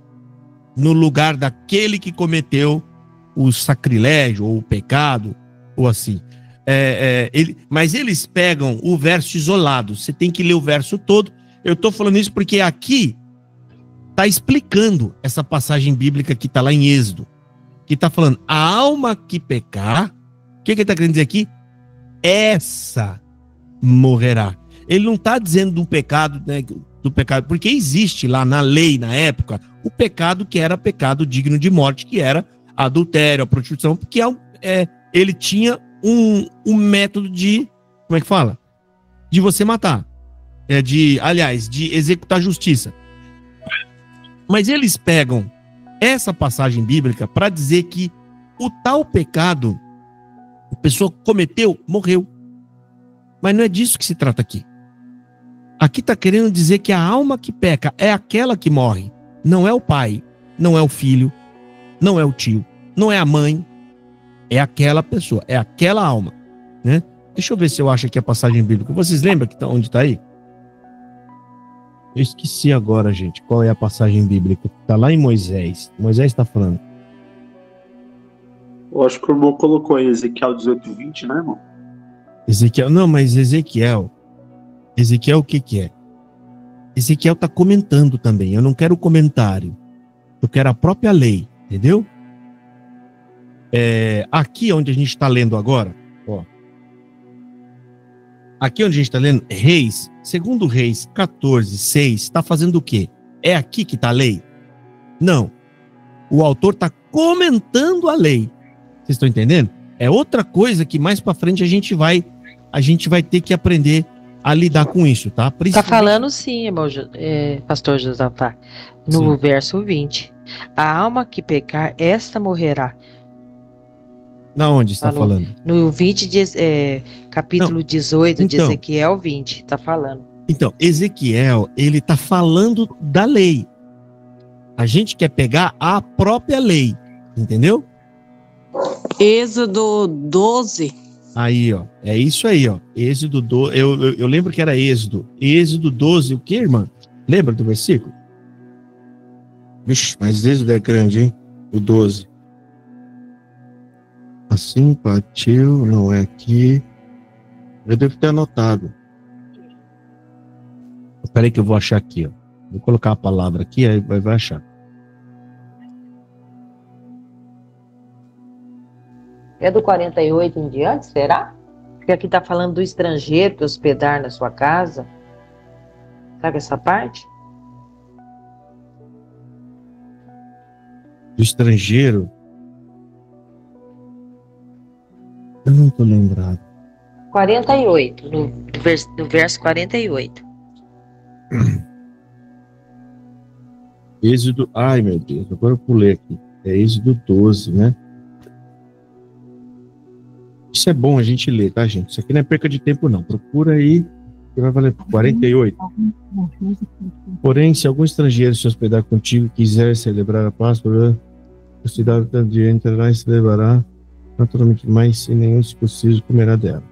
no lugar daquele que cometeu o sacrilégio ou o pecado, ou assim. Mas eles pegam o verso isolado. Você tem que ler o verso todo. Eu estou falando isso porque aqui está explicando essa passagem bíblica que está lá em Êxodo, que está falando, a alma que pecar, o que ele está querendo dizer aqui? Essa morrerá. Ele não está dizendo do pecado, né, do pecado, porque existe lá na lei, na época, o pecado que era pecado digno de morte, que era adultério, a prostituição, porque ele tinha um método de, como é que fala? De você matar. De executar justiça. Mas eles pegam essa passagem bíblica para dizer que o tal pecado, a pessoa cometeu, morreu. Mas não é disso que se trata aqui. Aqui está querendo dizer que a alma que peca é aquela que morre. Não é o pai, não é o filho, não é o tio, não é a mãe. É aquela pessoa, é aquela alma, né? Deixa eu ver se eu acho aqui a passagem bíblica. Vocês lembram onde está aí? Eu esqueci agora, gente, qual é a passagem bíblica. Está lá em Moisés. Moisés está falando. Eu acho que o irmão colocou em Ezequiel 18:20, né, irmão? Ezequiel, não, mas Ezequiel o que é? Ezequiel está comentando também. Eu não quero comentário. Eu quero a própria lei, entendeu? Aqui onde a gente está lendo agora, ó. Aqui onde a gente está lendo, Reis, segundo Reis 14:6, está fazendo o quê? É aqui que está a lei? Não. O autor está comentando a lei. Vocês estão entendendo? É outra coisa que mais para frente a gente vai ter que aprender a lidar com isso, tá? Está falando sim, irmão, pastor Josafá, no verso 20. A alma que pecar, esta morrerá. Na onde está falando? No 20, capítulo 18 de Ezequiel 20, está falando. Então, Ezequiel, ele está falando da lei. A gente quer pegar a própria lei, entendeu? Êxodo 12. Aí, ó, é isso aí, ó. Êxodo 12, eu lembro que era Êxodo. Êxodo 12, o que, irmã? Lembra do versículo? Vixe, mas Êxodo é grande, hein? O 12. Assim partiu, não é aqui. Eu devo ter anotado. Espera aí que eu vou achar aqui, ó. Vou colocar a palavra aqui, aí vai achar. É do 48 em diante, será? Porque aqui está falando do estrangeiro que hospedar na sua casa. Sabe essa parte? Do estrangeiro? Eu não estou lembrado. 48, no verso 48. Êxodo, ai meu Deus, agora eu pulei aqui. É Êxodo 12, né? Isso é bom a gente ler, tá, gente? Isso aqui não é perca de tempo, não. Procura aí, que vai valer 48. Porém, se algum estrangeiro se hospedar contigo e quiser celebrar a Páscoa, a cidade de entrará e celebrará, naturalmente, mas sem nenhum circunciso comerá dela.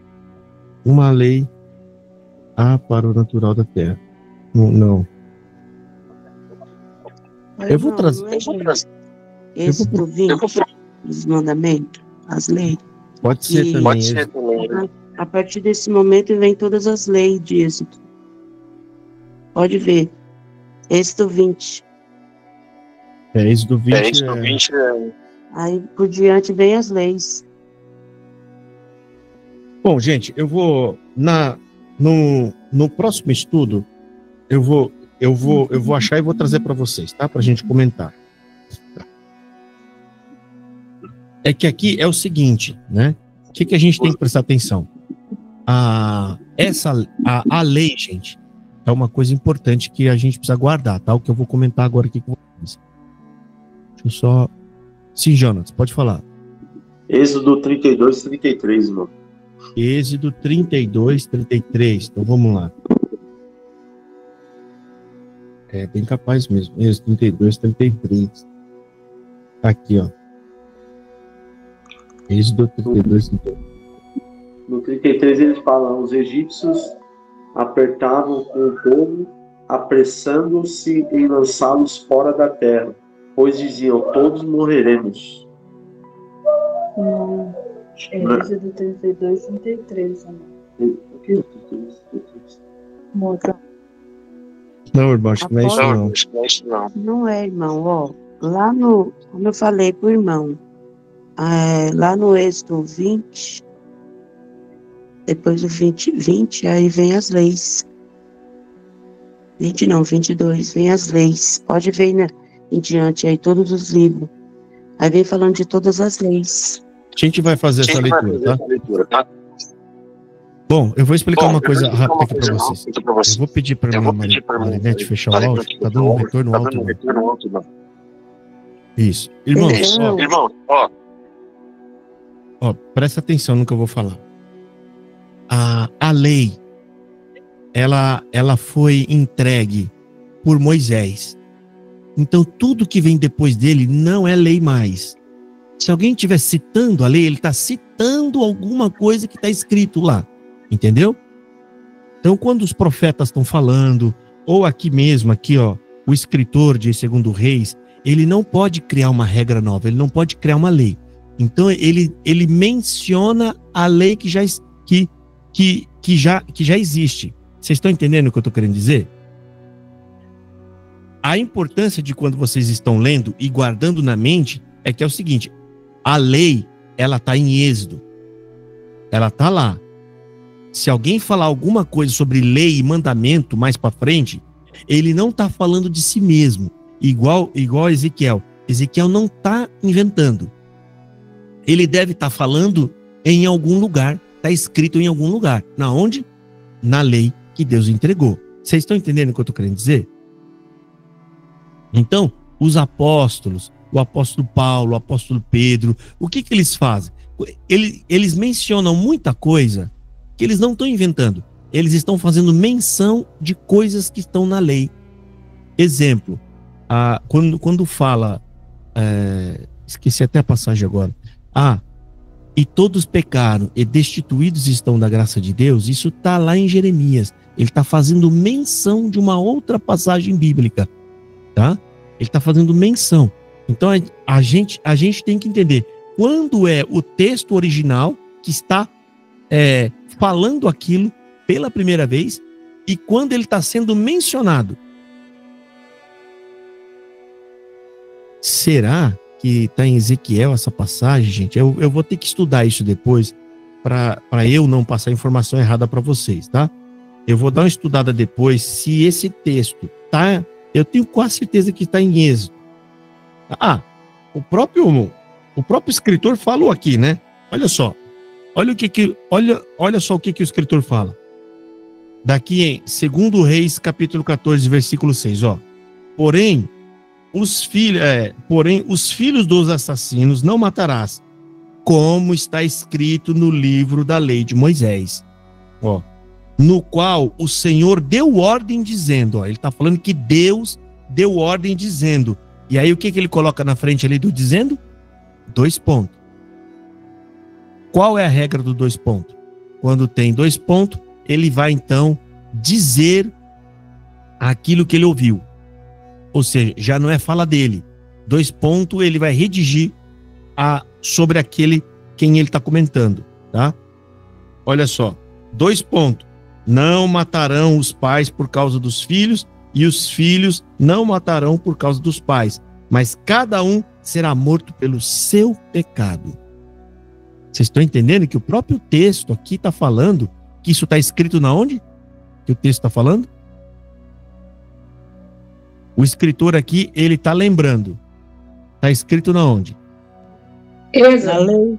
Uma lei há para o natural da terra. Não. Eu vou trazer. Esse do 20, os mandamentos, as leis. Pode ser também. Pode ser também. A partir desse momento vem todas as leis de Êxodo. Pode ver. Êxodo 20. Êxodo 20. Aí por diante vem as leis. Bom, gente, eu vou no próximo estudo eu vou achar e vou trazer para vocês, tá? Para a gente comentar. É que aqui é o seguinte, né? O que a gente tem que prestar atenção? A lei, gente, é uma coisa importante que a gente precisa guardar, tá? O que eu vou comentar agora aqui com vocês. Deixa eu só... Sim, Jonas, pode falar. Êxodo 32, 33, irmão. Êxodo 32, 33. Então vamos lá. É bem capaz mesmo. Êxodo 32, 33. Aqui, ó. Êxodo 32, 33. No 33 ele fala: os egípcios apertavam com o povo, apressando-se em lançá-los fora da terra, pois diziam: todos morreremos. Não, é Êxodo 32, 33. Não, irmão, acho que não é isso não. Não é, irmão, ó. Lá no, como eu falei pro irmão, lá no Êxodo 20, depois do 20, aí vem as leis. 22, vem as leis. Pode ver, né, em diante aí todos os livros. Aí vem falando de todas as leis. A gente vai fazer essa leitura, tá? Bom, eu vou explicar uma coisa rápida aqui para vocês. Eu vou pedir para a Marinete fechar o áudio, tá dando um retorno alto. Isso. Irmãos, ó, presta atenção no que eu vou falar. A lei, ela foi entregue por Moisés. Então, tudo que vem depois dele não é lei mais. Se alguém estiver citando a lei, ele está citando alguma coisa que está escrito lá. Entendeu? Então, quando os profetas estão falando, ou aqui mesmo, aqui, ó, o escritor de 2 Reis, ele não pode criar uma regra nova, ele não pode criar uma lei. Então, ele menciona a lei que já existe. Vocês estão entendendo o que eu estou querendo dizer? A importância de quando vocês estão lendo e guardando na mente é que é o seguinte: a lei, ela está em Êxodo. Ela está lá. Se alguém falar alguma coisa sobre lei e mandamento mais para frente, ele não está falando de si mesmo. Igual Ezequiel. Ezequiel não está inventando. Ele deve estar falando em algum lugar. Está escrito em algum lugar. Na onde? Na lei que Deus entregou. Vocês estão entendendo o que eu estou querendo dizer? Então, os apóstolos, o apóstolo Paulo, o apóstolo Pedro, o que eles fazem? Eles mencionam muita coisa que eles não estão inventando. Eles estão fazendo menção de coisas que estão na lei. Exemplo, quando fala, esqueci até a passagem agora, e todos pecaram e destituídos estão da graça de Deus, isso está lá em Jeremias. Ele está fazendo menção de uma outra passagem bíblica, tá? Ele está fazendo menção. Então a gente tem que entender quando é o texto original que está falando aquilo pela primeira vez e quando ele está sendo mencionado. Será que está em Ezequiel essa passagem, gente? Eu vou ter que estudar isso depois para eu não passar informação errada para vocês, tá? Eu vou dar uma estudada depois se esse texto tá. Eu tenho quase certeza que está em Êxodo. O próprio escritor falou aqui, né? Olha só. Olha só o que o escritor fala. Daqui em 2 Reis, capítulo 14, versículo 6, ó. Porém, os filhos dos assassinos não matarás, como está escrito no livro da lei de Moisés, ó, no qual o Senhor deu ordem dizendo, ó, ele está falando que Deus deu ordem dizendo. E aí o que ele coloca na frente ali do dizendo? 2 pontos. Qual é a regra do 2 pontos? Quando tem 2 pontos, ele vai então dizer aquilo que ele ouviu. Ou seja, já não é fala dele. 2 pontos, ele vai redigir sobre aquele quem ele está comentando, tá? Olha só, 2 pontos. Não matarão os pais por causa dos filhos, e os filhos não matarão por causa dos pais, mas cada um será morto pelo seu pecado. Vocês estão entendendo que o próprio texto aqui está falando que isso está escrito na onde? Que o texto está falando? O escritor aqui, ele está lembrando. Está escrito na onde? Na lei.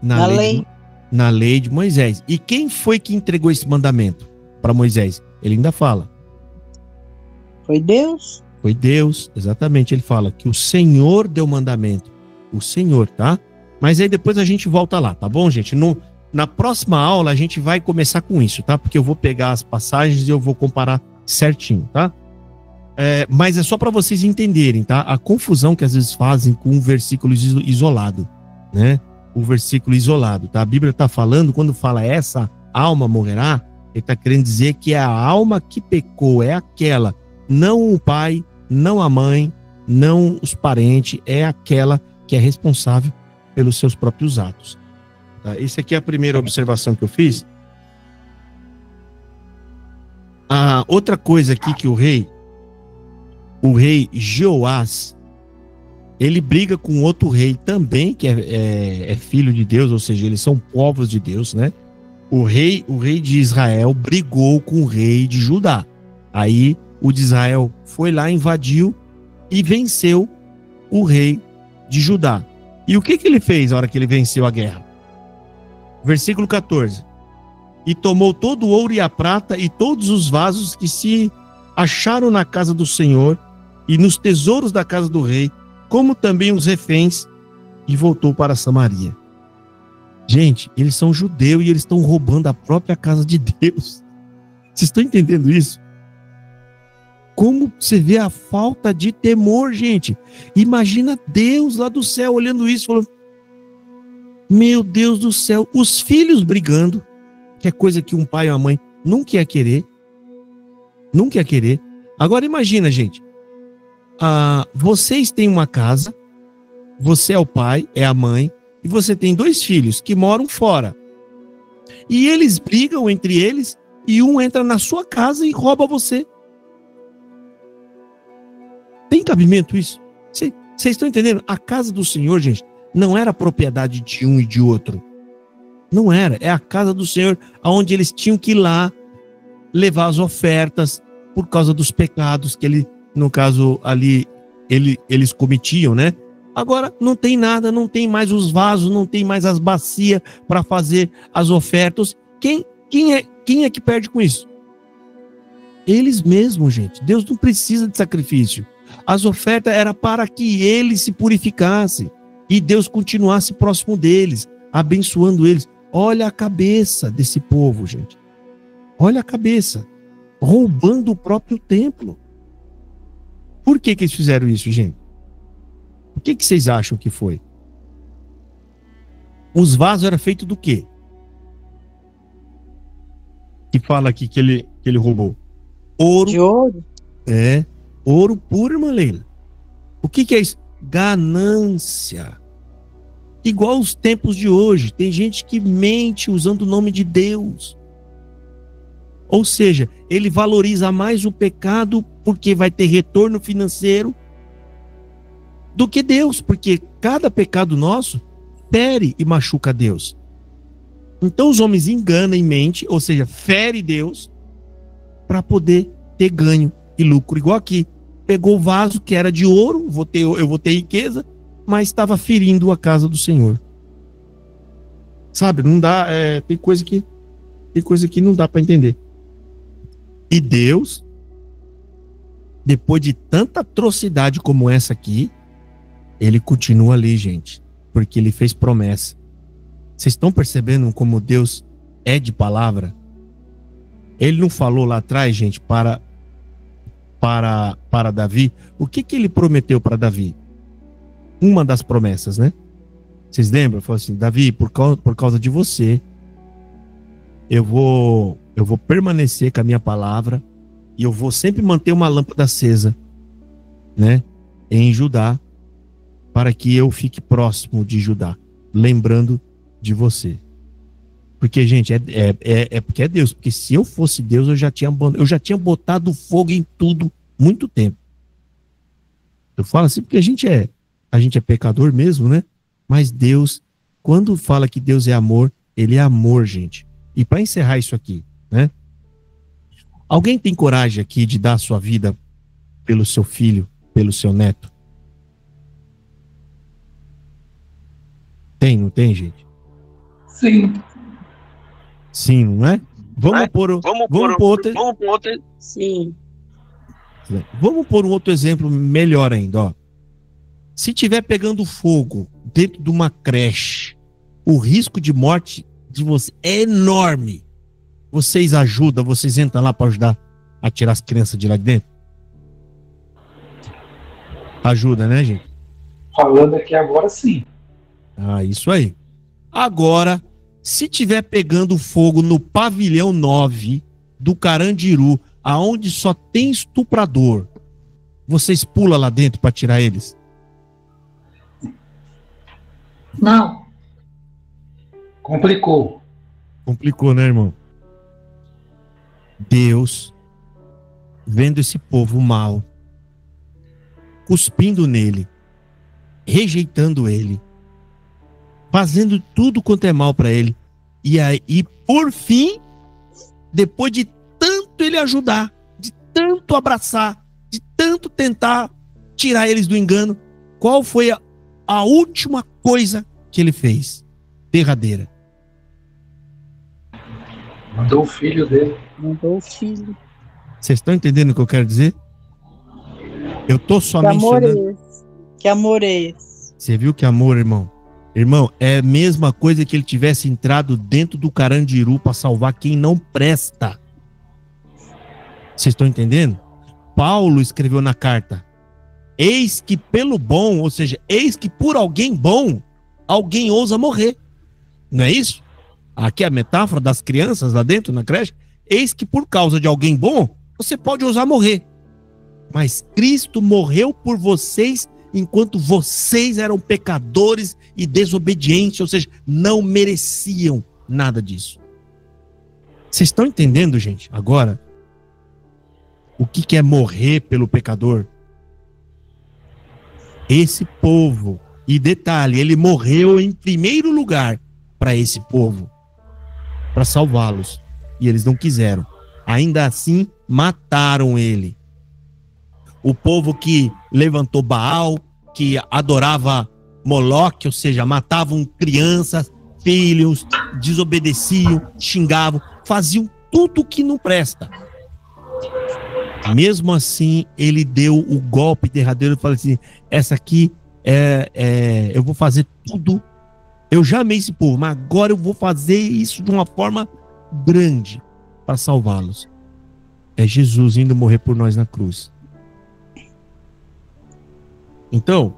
Na lei. Na lei de Moisés. E quem foi que entregou esse mandamento para Moisés? Ele ainda fala. Foi Deus. Foi Deus, exatamente. Ele fala que o Senhor deu mandamento. O Senhor, tá? Mas aí depois a gente volta lá, tá bom, gente? Na próxima aula a gente vai começar com isso, tá? Porque eu vou pegar as passagens e eu vou comparar certinho, tá? Mas é só para vocês entenderem, tá? A confusão que às vezes fazem com um versículo isolado, né? O versículo isolado, tá? A Bíblia está falando, quando fala essa alma morrerá, ele está querendo dizer que a alma que pecou é aquela, não o pai, não a mãe, não os parentes, é aquela que é responsável pelos seus próprios atos. Tá? Essa aqui é a primeira observação que eu fiz. A outra coisa aqui que o rei Jeoás, ele briga com outro rei também, que é filho de Deus, ou seja, eles são povos de Deus, né? O rei de Israel brigou com o rei de Judá. Aí o de Israel foi lá, invadiu e venceu o rei de Judá. E o que ele fez na hora que ele venceu a guerra? Versículo 14. E tomou todo o ouro e a prata e todos os vasos que se acharam na casa do Senhor e nos tesouros da casa do rei, como também os reféns, e voltou para Samaria. Gente, eles são judeus e eles estão roubando a própria casa de Deus. Vocês estão entendendo isso? Como você vê a falta de temor, gente. Imagina Deus lá do céu olhando isso, falando: meu Deus do céu, os filhos brigando, que é coisa que um pai ou uma mãe nunca ia querer. Nunca ia querer. Agora imagina, gente. Vocês têm uma casa, você é o pai, é a mãe, e você tem 2 filhos que moram fora. E eles brigam entre eles, e um entra na sua casa e rouba você. Tem cabimento isso? Vocês estão entendendo? A casa do Senhor, gente, não era propriedade de um e de outro. Não era. É a casa do Senhor, onde eles tinham que ir lá levar as ofertas por causa dos pecados que ele, no caso ali, eles cometiam, né? Agora não tem nada, não tem mais os vasos, não tem mais as bacias para fazer as ofertas. Quem é que perde com isso? Eles mesmos, gente. Deus não precisa de sacrifício. As ofertas eram para que eles se purificassem e Deus continuasse próximo deles, abençoando eles. Olha a cabeça desse povo, gente. Olha a cabeça. Roubando o próprio templo. Por que eles fizeram isso, gente? O que vocês acham que foi? Os vasos eram feitos do quê? Que fala aqui que ele roubou? Ouro. De ouro? É. Ouro puro, irmã Leila. O que é isso? Ganância. Igual os tempos de hoje. Tem gente que mente usando o nome de Deus. Ou seja, ele valoriza mais o pecado porque vai ter retorno financeiro do que Deus, porque cada pecado nosso fere e machuca Deus. Então os homens enganam em mente, ou seja, fere Deus para poder ter ganho e lucro. Igual aqui, pegou o vaso que era de ouro, eu vou ter riqueza, mas estava ferindo a casa do Senhor. Sabe, não dá, tem coisa que não dá para entender. E Deus, depois de tanta atrocidade como essa aqui, ele continua ali, gente, porque ele fez promessa. Vocês estão percebendo como Deus é de palavra? Ele não falou lá atrás, gente, para Davi. O que ele prometeu para Davi? Uma das promessas, né? Vocês lembram? Falou assim: Davi, por causa de você, eu vou permanecer com a minha palavra e eu vou sempre manter uma lâmpada acesa, né, em Judá, para que eu fique próximo de Judá, lembrando de você. Porque, gente, porque é Deus. Porque se eu fosse Deus, eu já tinha botado fogo em tudo muito tempo. Eu falo assim porque a gente é pecador mesmo, né? Mas Deus, quando fala que Deus é amor, ele é amor, gente. E para encerrar isso aqui, né? Alguém tem coragem aqui de dar a sua vida pelo seu filho, pelo seu neto? Tem, não tem, gente? Sim. Sim, não é? Vamos pôr outro. Sim. Vamos pôr um outro exemplo melhor ainda, ó. Se tiver pegando fogo dentro de uma creche, o risco de morte de você é enorme. Vocês ajudam, vocês entram lá para ajudar a tirar as crianças de lá de dentro? Ajuda, né, gente? Falando aqui agora, sim. Ah, isso aí. Agora, se tiver pegando fogo no pavilhão 9 do Carandiru, aonde só tem estuprador, vocês pulam lá dentro para tirar eles? Não. Complicou. Complicou, né, irmão? Deus, vendo esse povo mal, cuspindo nele, rejeitando ele, fazendo tudo quanto é mal para ele, e por fim, depois de tanto ele ajudar, de tanto abraçar, de tanto tentar tirar eles do engano, qual foi a última coisa que ele fez? Derradeira. Mandou o filho dele. Mandou o filho. Vocês estão entendendo o que eu quero dizer? Eu tô só Que amor mencionando. é esse? Que amor é esse? Você viu que amor, irmão? Irmão, é a mesma coisa que ele tivesse entrado dentro do Carandiru para salvar quem não presta. Vocês estão entendendo? Paulo escreveu na carta: eis que pelo bom, ou seja, eis que por alguém bom, alguém ousa morrer. Não é isso? Aqui é a metáfora das crianças lá dentro na creche. Eis que por causa de alguém bom, você pode ousar morrer. Mas Cristo morreu por vocês enquanto vocês eram pecadores e desobedientes, ou seja, não mereciam nada disso. Vocês estão entendendo, gente? Agora, o que é morrer pelo pecador? Esse povo, e detalhe, ele morreu em primeiro lugar para esse povo, para salvá-los, e eles não quiseram. Ainda assim, mataram ele. O povo que levantou Baal, que adorava Moloque, ou seja, matavam crianças, filhos, desobedeciam, xingavam, faziam tudo que não presta. Mesmo assim, ele deu o golpe derradeiro e falou assim: essa aqui eu vou fazer tudo. Eu já amei esse povo, mas agora eu vou fazer isso de uma forma grande para salvá-los. É Jesus indo morrer por nós na cruz. Então,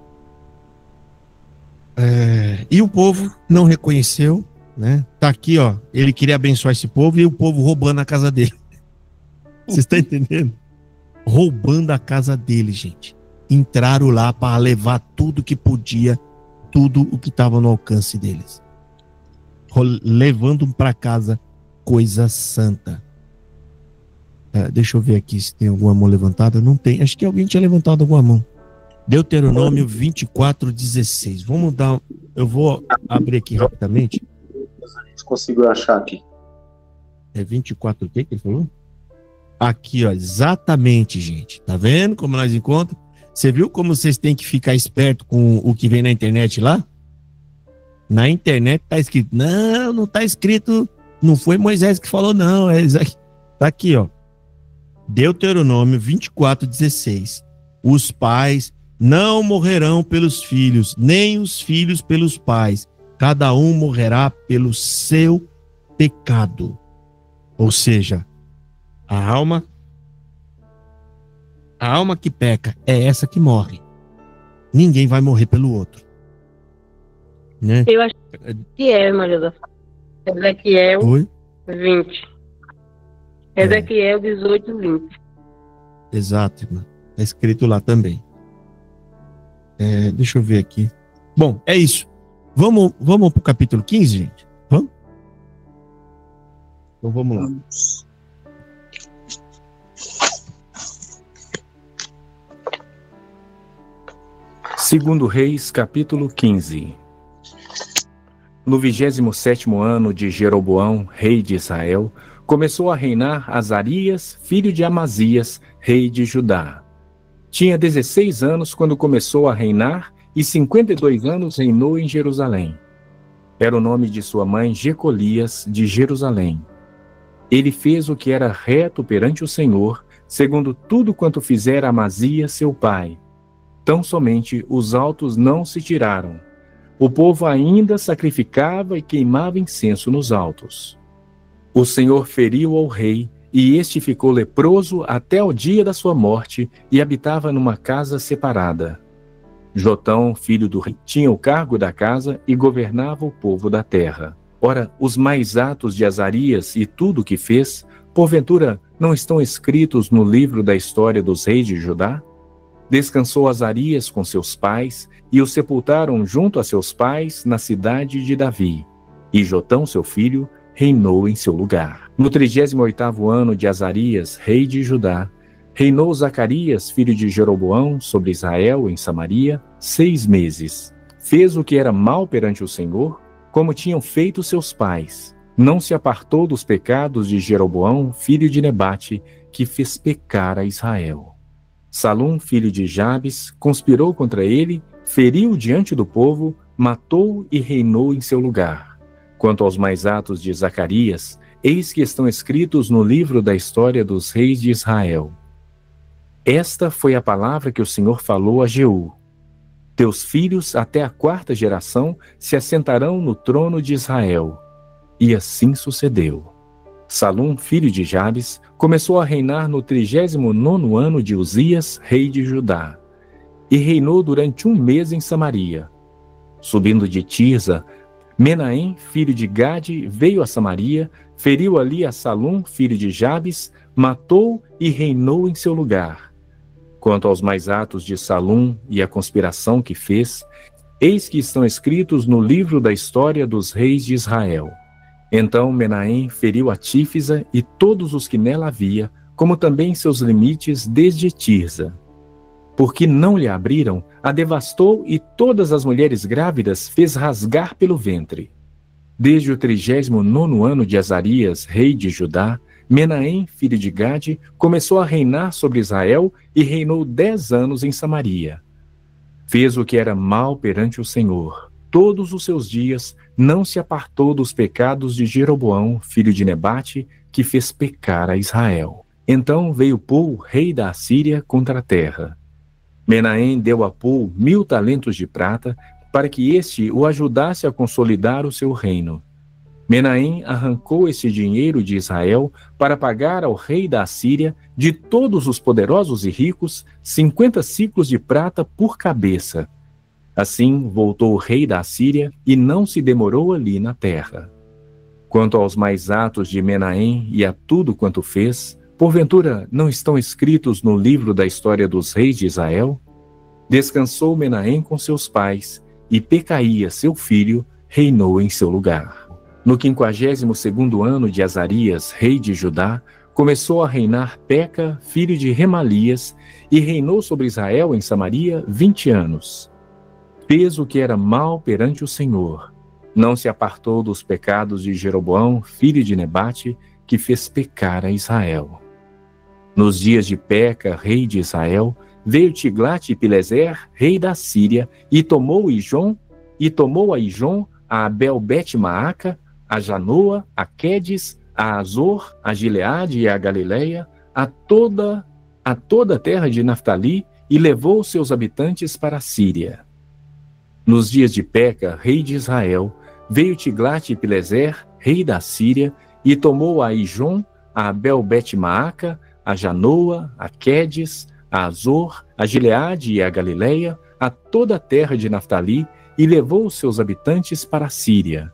e o povo não reconheceu, né? Tá aqui, ó, ele queria abençoar esse povo e o povo roubando a casa dele. Vocês estão entendendo? Roubando a casa dele, gente. Entraram lá para levar tudo que podia, tudo o que estava no alcance deles. Levando para casa coisa santa. Deixa eu ver aqui se tem alguma mão levantada. Não tem. Acho que alguém tinha levantado alguma mão. Deuteronômio 24:16. Vamos dar. Eu vou abrir aqui rapidamente. A gente conseguiu achar aqui. É 24 o quê que ele falou? Aqui, ó, exatamente, gente. Tá vendo como nós encontramos? Você viu como vocês têm que ficar esperto com o que vem na internet lá? Na internet tá escrito, não tá escrito, não foi Moisés que falou, não. Tá aqui, ó. Deuteronômio 24:16. Os pais não morrerão pelos filhos, nem os filhos pelos pais. Cada um morrerá pelo seu pecado. Ou seja, a alma que peca é essa que morre. Ninguém vai morrer pelo outro. Né? Eu acho que Maria da Ezequiel 20. Ezequiel 18:20. Exato, irmã. Está escrito lá também. Deixa eu ver aqui. Bom, é isso. Vamos para o capítulo 15, gente? Vamos? Então vamos lá. Segundo Reis, capítulo 15. No 27º ano de Jeroboão, rei de Israel, começou a reinar Azarias, filho de Amazias, rei de Judá. Tinha 16 anos quando começou a reinar e 52 anos reinou em Jerusalém. Era o nome de sua mãe Jecolias de Jerusalém. Ele fez o que era reto perante o Senhor, segundo tudo quanto fizera Amazias seu pai. Tão somente os altos não se tiraram. O povo ainda sacrificava e queimava incenso nos altos. O Senhor feriu ao rei, e este ficou leproso até o dia da sua morte, e habitava numa casa separada. Jotão, filho do rei, tinha o cargo da casa e governava o povo da terra. Ora, os mais atos de Azarias e tudo o que fez, porventura não estão escritos no livro da história dos reis de Judá? Descansou Azarias com seus pais, e o sepultaram junto a seus pais na cidade de Davi. E Jotão, seu filho, reinou em seu lugar. No 38º ano de Azarias, rei de Judá, reinou Zacarias, filho de Jeroboão, sobre Israel em Samaria, 6 meses. Fez o que era mal perante o Senhor, como tinham feito seus pais. Não se apartou dos pecados de Jeroboão, filho de Nebate, que fez pecar a Israel. Salum, filho de Jabes, conspirou contra ele, feriu diante do povo, matou e reinou em seu lugar. Quanto aos mais atos de Zacarias, eis que estão escritos no livro da história dos reis de Israel. Esta foi a palavra que o Senhor falou a Jeú. Teus filhos até a 4ª geração se assentarão no trono de Israel. E assim sucedeu. Salum, filho de Jabes, começou a reinar no 39º ano de Uzias, rei de Judá, e reinou durante 1 mês em Samaria. Subindo de Tirza, Menahem, filho de Gade, veio a Samaria, feriu ali a Salum, filho de Jabes, matou e reinou em seu lugar. Quanto aos mais atos de Salum e a conspiração que fez, eis que estão escritos no livro da história dos reis de Israel. Então Menahem feriu a Tífisa e todos os que nela havia, como também seus limites desde Tirza. Porque não lhe abriram, a devastou e todas as mulheres grávidas fez rasgar pelo ventre. Desde o 39º ano de Azarias, rei de Judá, Menahem, filho de Gade, começou a reinar sobre Israel e reinou 10 anos em Samaria. Fez o que era mal perante o Senhor. Todos os seus dias não se apartou dos pecados de Jeroboão, filho de Nebate, que fez pecar a Israel. Então veio Pul, rei da Assíria, contra a terra. Menahem deu a Pul 1000 talentos de prata, para que este o ajudasse a consolidar o seu reino. Menahem arrancou esse dinheiro de Israel para pagar ao rei da Assíria, de todos os poderosos e ricos, 50 ciclos de prata por cabeça. Assim voltou o rei da Assíria e não se demorou ali na terra. Quanto aos mais atos de Menahem e a tudo quanto fez, porventura não estão escritos no livro da história dos reis de Israel? Descansou Menahem com seus pais, e Pecaía, seu filho, reinou em seu lugar. No 52º ano de Azarias, rei de Judá, começou a reinar Peca, filho de Remalias, e reinou sobre Israel em Samaria 20 anos. Fez o que era mal perante o Senhor. Não se apartou dos pecados de Jeroboão, filho de Nebate, que fez pecar a Israel. Nos dias de Peca, rei de Israel, veio Tiglat-Pileser, rei da Síria, e tomou a Ijon, a Abel-Bet-Maaca, a Janoa, a Quedes, a Azor, a Gileade e a Galileia, a toda a terra de Naftali, e levou seus habitantes para a Síria. Nos dias de Peca, rei de Israel, veio Tiglat-Pileser, rei da Síria, e tomou a Ijon, a Abel-Bet-Maaca, a Janoa, a Quedes, a Azor, a Gileade e a Galileia, a toda a terra de Naftali, e levou seus habitantes para a Síria.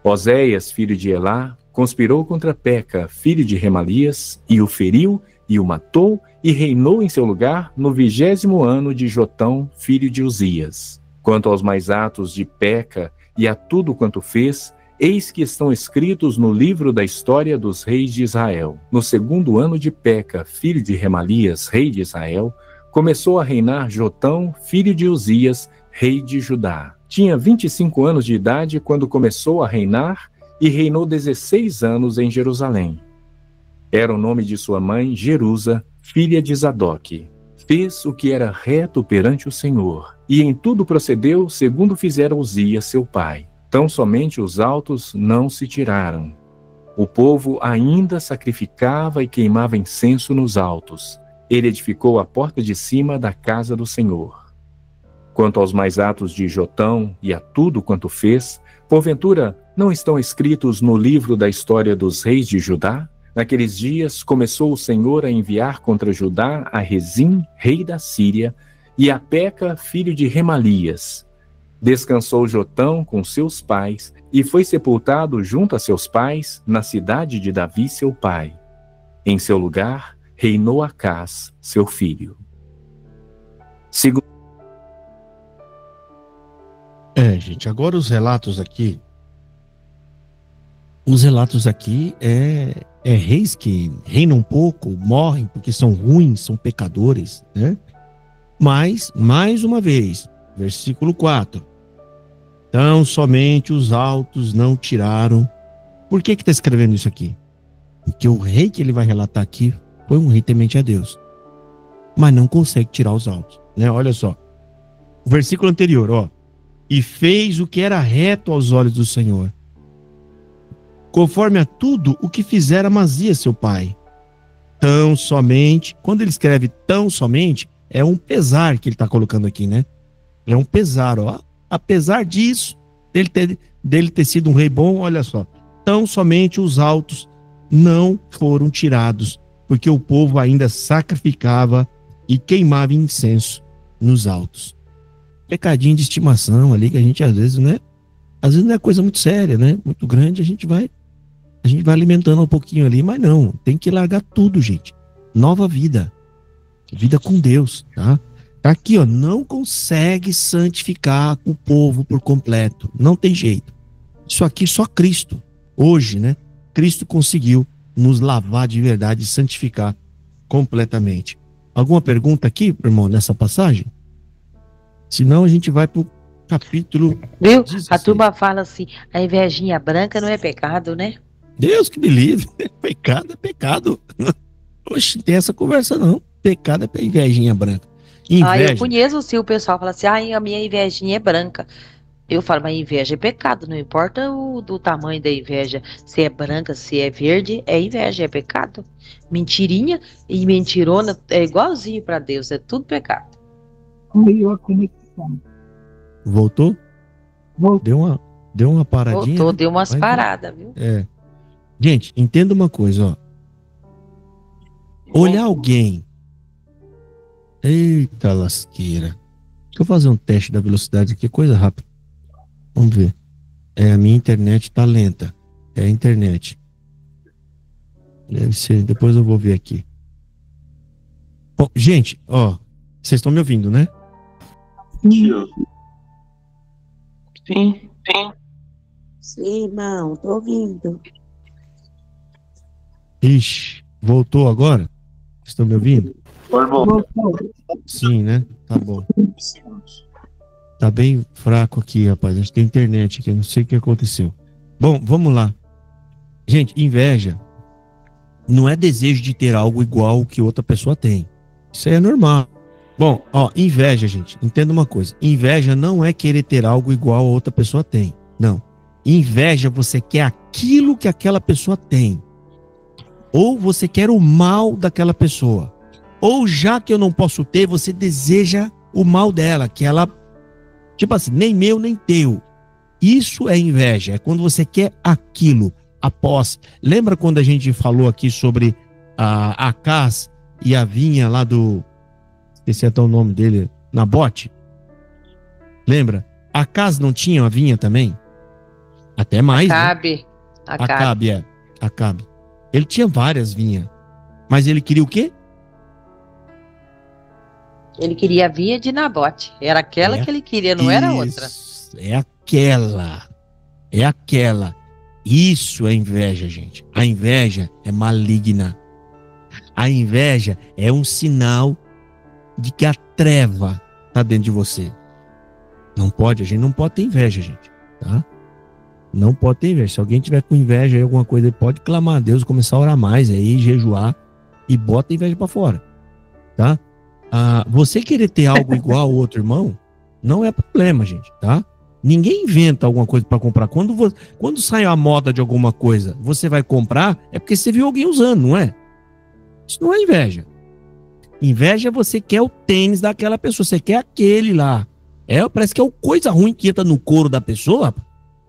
Oséias, filho de Elá, conspirou contra Peca, filho de Remalias, e o feriu, e o matou, e reinou em seu lugar no 20º ano de Jotão, filho de Uzias. Quanto aos mais atos de Peca e a tudo quanto fez, eis que estão escritos no livro da história dos reis de Israel. No 2º ano de Peca, filho de Remalias, rei de Israel, começou a reinar Jotão, filho de Uzias, rei de Judá. Tinha 25 anos de idade quando começou a reinar e reinou 16 anos em Jerusalém. Era o nome de sua mãe, Jerusa, filha de Zadok. Fez o que era reto perante o Senhor, e em tudo procedeu segundo fizera Uzias, seu pai. Tão somente os altos não se tiraram. O povo ainda sacrificava e queimava incenso nos altos. Ele edificou a porta de cima da casa do Senhor. Quanto aos mais atos de Jotão e a tudo quanto fez, porventura não estão escritos no livro da história dos reis de Judá? Naqueles dias começou o Senhor a enviar contra Judá a Rezim, rei da Síria, e a Peca, filho de Remalias. Descansou Jotão com seus pais e foi sepultado junto a seus pais na cidade de Davi, seu pai. Em seu lugar reinou Acás, seu filho. Gente, agora os relatos aqui. Os relatos aqui é reis que reinam um pouco, morrem porque são ruins, são pecadores, né? Mas, mais uma vez, versículo 4. Então, somente os altos não tiraram. Por que está escrevendo isso aqui? Porque o rei que ele vai relatar aqui foi um rei temente a Deus, mas não consegue tirar os altos, né? Olha só, o versículo anterior, ó. E fez o que era reto aos olhos do Senhor, conforme a tudo o que fizera Amazias, seu pai. Tão somente, quando ele escreve tão somente, é um pesar que ele está colocando aqui, né? É um pesar, ó. Apesar disso, dele ter sido um rei bom, olha só. Tão somente os altos não foram tirados, porque o povo ainda sacrificava e queimava incenso nos altos. Pecadinho de estimação ali, que a gente às vezes não é coisa muito séria, né? Muito grande, a gente vai alimentando um pouquinho ali, mas não, tem que largar tudo, gente. Nova vida. Vida com Deus, tá? Tá aqui, ó, não consegue santificar o povo por completo. Não tem jeito. Isso aqui só Cristo. Hoje, né? Cristo conseguiu nos lavar de verdade e santificar completamente. Alguma pergunta aqui, irmão, nessa passagem? Senão a gente vai pro capítulo... Viu? 16. A turma fala assim, a invejinha branca não é pecado, né? Deus que me livre. Pecado é pecado. Oxe, não tem essa conversa não. Pecado é invejinha branca. Inveja. Eu conheço sim, o pessoal fala assim, a minha invejinha é branca. Eu falo, mas inveja é pecado, não importa do tamanho da inveja, se é branca, se é verde, é inveja, é pecado. Mentirinha e mentirona é igualzinho para Deus, é tudo pecado. Caiu a conexão. Voltou? Voltou. Deu uma paradinha. Voltou, deu umas paradas, viu? Gente, entenda uma coisa, ó. Olhar alguém. Eita lasqueira. Deixa eu fazer um teste da velocidade aqui, coisa rápida. Vamos ver. A minha internet tá lenta. É a internet. Deve ser, depois eu vou ver aqui. Bom, gente, ó. Vocês estão me ouvindo, né? Sim. Sim, irmão, tô ouvindo. Ixi, voltou agora? Vocês estão me ouvindo? Voltou. Sim, né? Tá bom. Tá bem fraco aqui, rapaz. Acho que tem internet aqui, eu não sei o que aconteceu. Bom, vamos lá. Gente, inveja não é desejo de ter algo igual que outra pessoa tem. Isso aí é normal. Bom, ó, inveja, gente, entenda uma coisa. Inveja não é querer ter algo igual a outra pessoa tem. Não. Inveja, você quer aquilo que aquela pessoa tem. Ou você quer o mal daquela pessoa. Ou já que eu não posso ter, você deseja o mal dela, que ela, tipo assim, nem meu, nem teu. Isso é inveja, é quando você quer aquilo, a posse. Lembra quando a gente falou aqui sobre a Acaz e a vinha lá do... Esqueci até o nome dele, Nabote? Lembra? Acaz não tinha a vinha também? Até mais, Acabe. Né? Acabe. Ele tinha várias vinhas. Mas ele queria o quê? Ele queria a vinha de Nabote. Era aquela que ele queria, não era outra. É aquela. É aquela. Isso é inveja, gente. A inveja é maligna. A inveja é um sinal de que a treva está dentro de você. Não pode, a gente não pode ter inveja, gente. Tá? Não pode ter inveja. Se alguém tiver com inveja aí, alguma coisa, pode clamar a Deus, começar a orar mais aí, jejuar e bota a inveja para fora. Tá? Você querer ter algo igual ao outro irmão não é problema, gente, tá? Ninguém inventa alguma coisa para comprar. Quando sai a moda de alguma coisa, você vai comprar, é porque você viu alguém usando, não é? Isso não é inveja. Inveja é você quer o tênis daquela pessoa, você quer aquele lá. Parece que é uma coisa ruim que entra no couro da pessoa.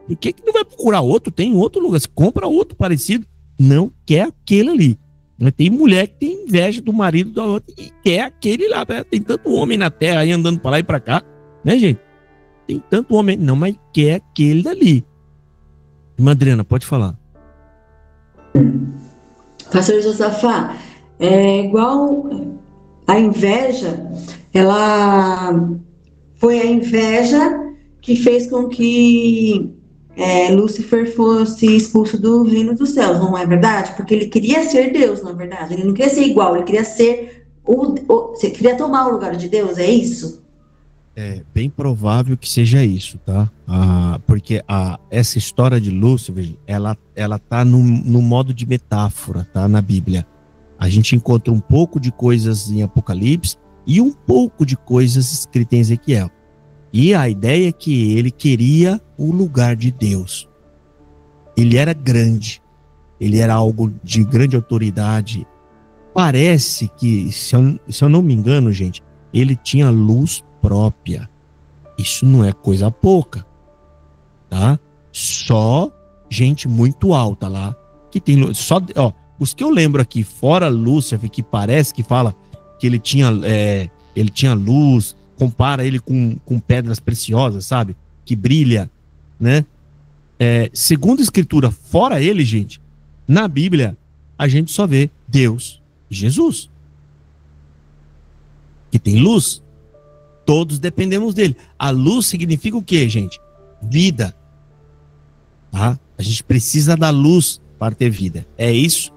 Por que não vai procurar outro? Tem outro lugar, você compra outro parecido. Não quer aquele ali. Tem mulher que tem inveja do marido da outra e quer aquele lá. Tem tanto homem na terra aí andando para lá e para cá, né, gente? Tem tanto homem, não, mas quer aquele dali. Madriana, pode falar. Pastor Josafá, é igual a inveja, ela foi a inveja que fez com que Lúcifer fosse expulso do reino dos céus, não é verdade? Porque ele queria ser Deus, não é verdade? Ele não queria ser igual, ele queria ser você queria tomar o lugar de Deus, é isso? É bem provável que seja isso, tá? Porque essa história de Lúcifer, ela tá no modo de metáfora, tá? Na Bíblia. A gente encontra um pouco de coisas em Apocalipse e um pouco de coisas escritas em Ezequiel. E a ideia é que ele queria o lugar de Deus. Ele era grande, ele era algo de grande autoridade. Parece que, se eu não me engano, gente, ele tinha luz própria. Isso não é coisa pouca, tá? Só gente muito alta lá que tem luz. Só, ó, os que eu lembro aqui, fora Lúcifer, que parece que fala que ele tinha luz, compara ele com pedras preciosas, sabe? Que brilha, né? Segundo a Escritura, fora ele, gente, na Bíblia, a gente só vê Deus e Jesus, que tem luz. Todos dependemos dele. A luz significa o quê, gente? Vida. Tá? A gente precisa da luz para ter vida. É isso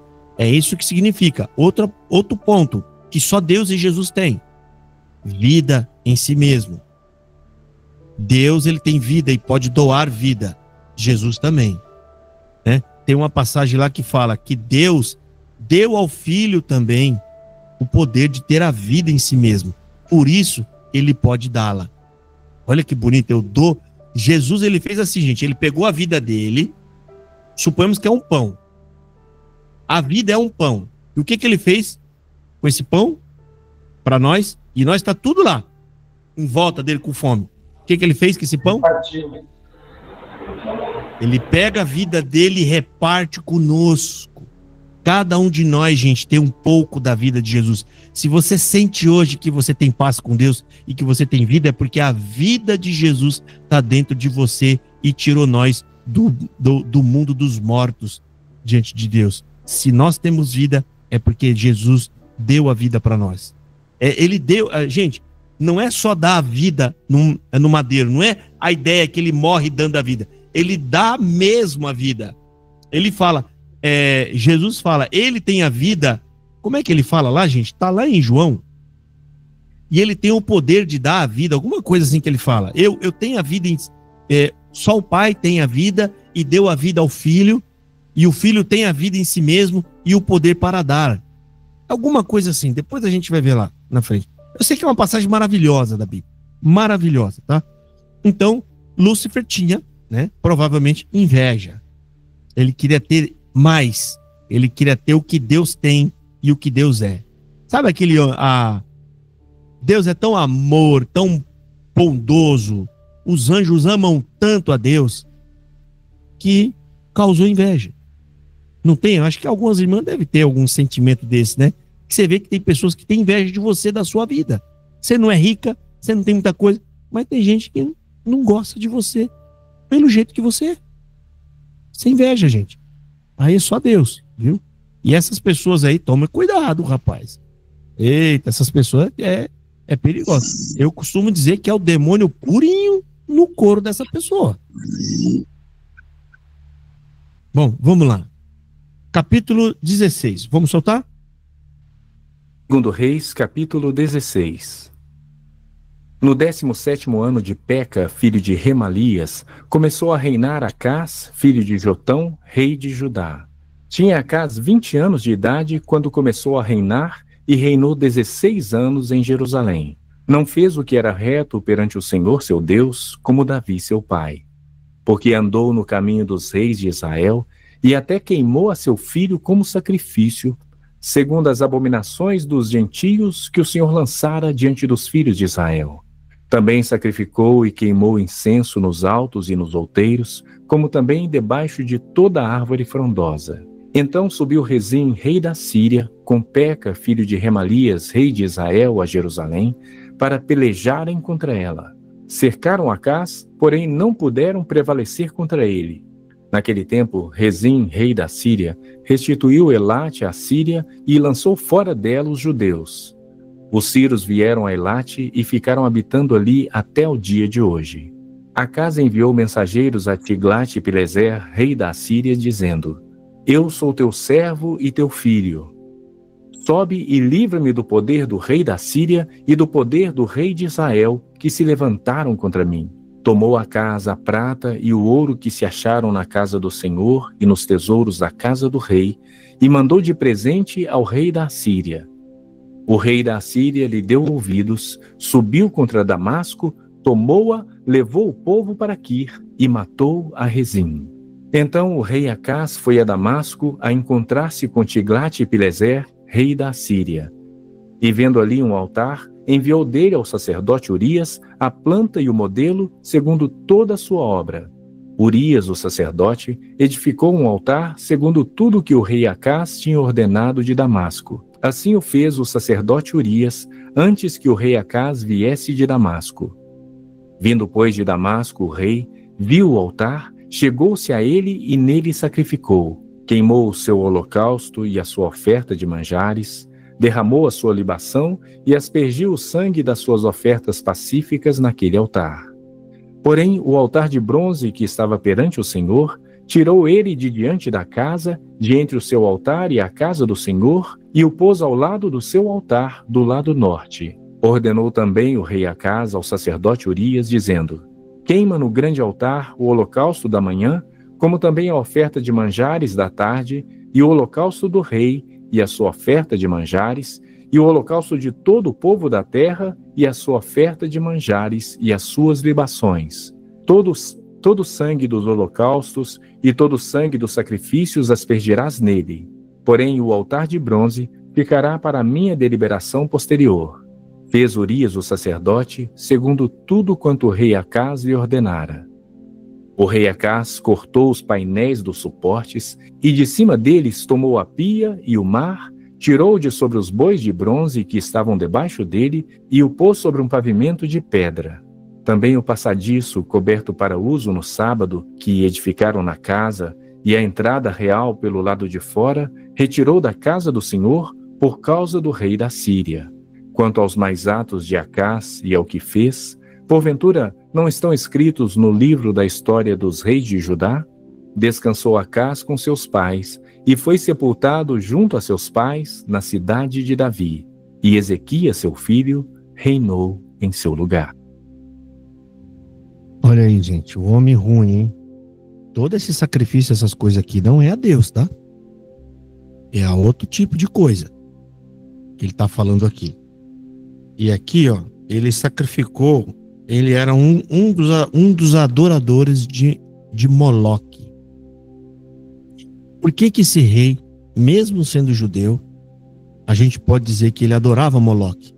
que significa. Outro ponto que só Deus e Jesus têm: vida em si mesmo. Deus, ele tem vida e pode doar vida. Jesus também, né? Tem uma passagem lá que fala que Deus deu ao Filho também o poder de ter a vida em si mesmo. Por isso, ele pode dá-la. Olha que bonito, eu dou. Jesus, ele fez assim, gente, ele pegou a vida dele, suponhamos que é um pão. A vida é um pão. E o que ele fez com esse pão? Para nós, e nós está tudo lá, em volta dele com fome. O que ele fez com esse pão? Ele pega a vida dele e reparte conosco. Cada um de nós, gente, tem um pouco da vida de Jesus. Se você sente hoje que você tem paz com Deus e que você tem vida, é porque a vida de Jesus está dentro de você e tirou nós do mundo dos mortos diante de Deus. Se nós temos vida, é porque Jesus deu a vida para nós. Ele deu, gente, não é só dar a vida no madeiro, não é a ideia que ele morre dando a vida. Ele dá mesmo a vida. Ele fala, Jesus fala, ele tem a vida. Como é que ele fala lá, gente? Está lá em João. E ele tem o poder de dar a vida, alguma coisa assim que ele fala. Eu tenho a vida, só o Pai tem a vida e deu a vida ao Filho, e o Filho tem a vida em si mesmo e o poder para dar. Alguma coisa assim, depois a gente vai ver lá na frente. Eu sei que é uma passagem maravilhosa da Bíblia. Maravilhosa, tá? Então, Lúcifer tinha, né, provavelmente inveja. Ele queria ter mais. Ele queria ter o que Deus tem e o que Deus é. Sabe aquele... Deus é tão amor, tão bondoso. Os anjos amam tanto a Deus que causou inveja. Não tem? Eu acho que algumas irmãs devem ter algum sentimento desse, né? Que você vê que tem pessoas que têm inveja de você, da sua vida. Você não é rica, você não tem muita coisa, mas tem gente que não gosta de você pelo jeito que você é. Você inveja, gente. Aí é só Deus, viu? E essas pessoas aí, toma cuidado, rapaz. Eita, essas pessoas é perigoso. Eu costumo dizer que é o demônio purinho no couro dessa pessoa. Bom, vamos lá. Capítulo 16. Vamos soltar? Segundo Reis, capítulo 16. No 17º ano de Peca, filho de Remalias, começou a reinar Acás, filho de Jotão, rei de Judá. Tinha Acás 20 anos de idade quando começou a reinar e reinou 16 anos em Jerusalém. Não fez o que era reto perante o Senhor seu Deus, como Davi seu pai. Porque andou no caminho dos reis de Israel e até queimou a seu filho como sacrifício, segundo as abominações dos gentios que o Senhor lançara diante dos filhos de Israel. Também sacrificou e queimou incenso nos altos e nos outeiros, como também debaixo de toda árvore frondosa. Então subiu Rezim, rei da Síria, com Peca, filho de Remalias, rei de Israel, a Jerusalém, para pelejarem contra ela. Cercaram Acás, porém não puderam prevalecer contra ele. Naquele tempo, Rezim, rei da Síria, restituiu Elate à Síria e lançou fora dela os judeus. Os sírios vieram a Elate e ficaram habitando ali até o dia de hoje. Acás enviou mensageiros a Tiglat-Pileser, rei da Síria, dizendo: Eu sou teu servo e teu filho. Sobe e livra-me do poder do rei da Síria e do poder do rei de Israel, que se levantaram contra mim. Tomou Acás a prata e o ouro que se acharam na casa do Senhor e nos tesouros da casa do rei, e mandou de presente ao rei da Síria. O rei da Síria lhe deu ouvidos, subiu contra Damasco, tomou-a, levou o povo para Quir e matou a Rezim. Então o rei Acás foi a Damasco a encontrar-se com Tiglat-Pileser, rei da Síria. E vendo ali um altar, enviou dele ao sacerdote Urias a planta e o modelo, segundo toda a sua obra. Urias, o sacerdote, edificou um altar segundo tudo que o rei Acás tinha ordenado de Damasco. Assim o fez o sacerdote Urias, antes que o rei Acás viesse de Damasco. Vindo, pois, de Damasco, o rei viu o altar, chegou-se a ele e nele sacrificou. Queimou o seu holocausto e a sua oferta de manjares, derramou a sua libação e aspergiu o sangue das suas ofertas pacíficas naquele altar. Porém, o altar de bronze que estava perante o Senhor, tirou ele de diante da casa, de entre o seu altar e a casa do Senhor, e o pôs ao lado do seu altar, do lado norte. Ordenou também o rei Acás ao sacerdote Urias, dizendo: queima no grande altar o holocausto da manhã, como também a oferta de manjares da tarde, e o holocausto do rei, e a sua oferta de manjares, e o holocausto de todo o povo da terra, e a sua oferta de manjares, e as suas libações. Todo o sangue dos holocaustos e todo o sangue dos sacrifícios aspergirás nele. Porém, o altar de bronze ficará para a minha deliberação posterior. Fez Urias o sacerdote, segundo tudo quanto o rei Acás lhe ordenara. O rei Acás cortou os painéis dos suportes, e de cima deles tomou a pia e o mar, tirou de sobre os bois de bronze que estavam debaixo dele, e o pôs sobre um pavimento de pedra. Também o passadiço, coberto para uso no sábado, que edificaram na casa, e a entrada real pelo lado de fora, retirou da casa do Senhor por causa do rei da Síria. Quanto aos mais atos de Acás e ao que fez, porventura não estão escritos no livro da história dos reis de Judá? Descansou Acás com seus pais, e foi sepultado junto a seus pais na cidade de Davi. E Ezequias, seu filho, reinou em seu lugar. Olha aí, gente, o homem ruim, hein? Todo esse sacrifício, essas coisas aqui, não é a Deus, tá? É a outro tipo de coisa que ele tá falando aqui. E aqui, ó, ele sacrificou, ele era um dos adoradores de Moloque. Por que esse rei, mesmo sendo judeu, a gente pode dizer que ele adorava Moloque?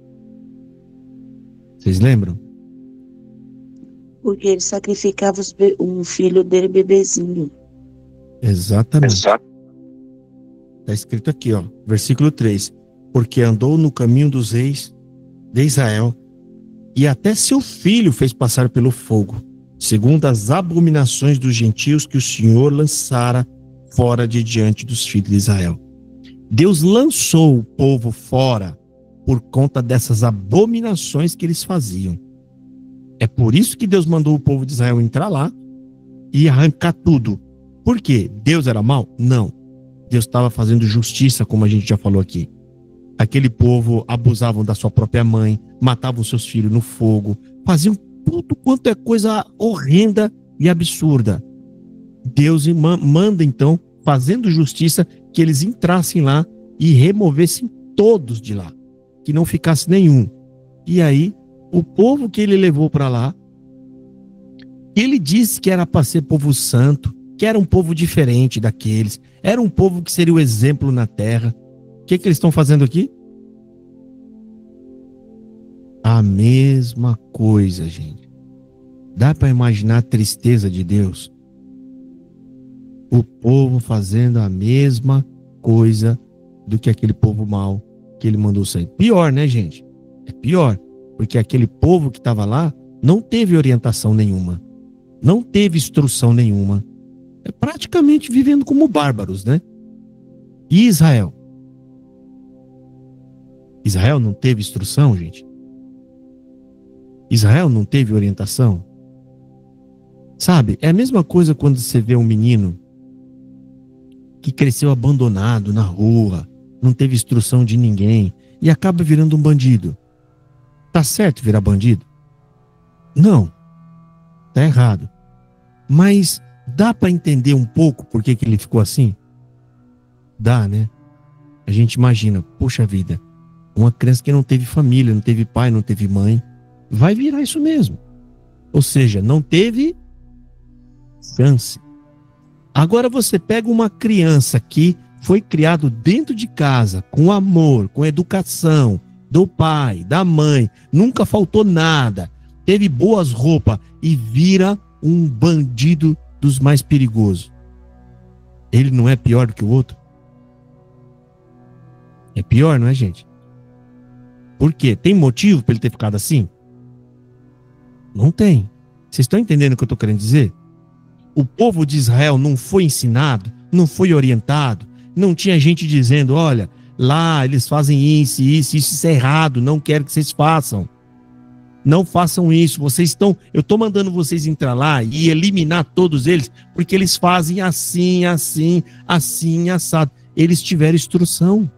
Vocês lembram? Porque ele sacrificava um filho dele bebezinho. Exatamente. Está escrito aqui, ó, versículo 3. Porque andou no caminho dos reis de Israel, e até seu filho fez passar pelo fogo, segundo as abominações dos gentios que o Senhor lançara fora de diante dos filhos de Israel. Deus lançou o povo fora por conta dessas abominações que eles faziam. É por isso que Deus mandou o povo de Israel entrar lá e arrancar tudo. Por quê? Deus era mau? Não. Deus estava fazendo justiça, como a gente já falou aqui. Aquele povo abusavam da sua própria mãe, matavam seus filhos no fogo, faziam tudo quanto é coisa horrenda e absurda. Deus manda então, fazendo justiça, que eles entrassem lá e removessem todos de lá, que não ficasse nenhum. E aí, o povo que ele levou para lá, ele disse que era para ser povo santo, que era um povo diferente daqueles, era um povo que seria o exemplo na terra. O que eles estão fazendo aqui? A mesma coisa, gente. Dá para imaginar a tristeza de Deus? O povo fazendo a mesma coisa do que aquele povo mau que ele mandou sair. Pior, né, gente? É pior, porque aquele povo que estava lá não teve orientação nenhuma, não teve instrução nenhuma. É praticamente vivendo como bárbaros, né? E Israel? Israel não teve instrução, gente? Israel não teve orientação? Sabe, é a mesma coisa quando você vê um menino que cresceu abandonado na rua, não teve instrução de ninguém e acaba virando um bandido. Tá certo virar bandido? Não. Tá errado. Mas dá para entender um pouco por que ele ficou assim? Dá, né? A gente imagina, poxa vida, uma criança que não teve família, não teve pai, não teve mãe, vai virar isso mesmo. Ou seja, não teve chance. Agora você pega uma criança que foi criado dentro de casa, com amor, com educação, do pai, da mãe, nunca faltou nada, teve boas roupas e vira um bandido dos mais perigosos, ele não é pior do que o outro? É pior, não é, gente? Por quê? Tem motivo para ele ter ficado assim? Não tem. Vocês estão entendendo o que eu estou querendo dizer? O povo de Israel não foi ensinado, não foi orientado, não tinha gente dizendo, olha, lá eles fazem isso é errado, não quero que vocês façam. Não façam isso, eu estou mandando vocês entrar lá e eliminar todos eles, porque eles fazem assim, assado. Eles tiveram instrução.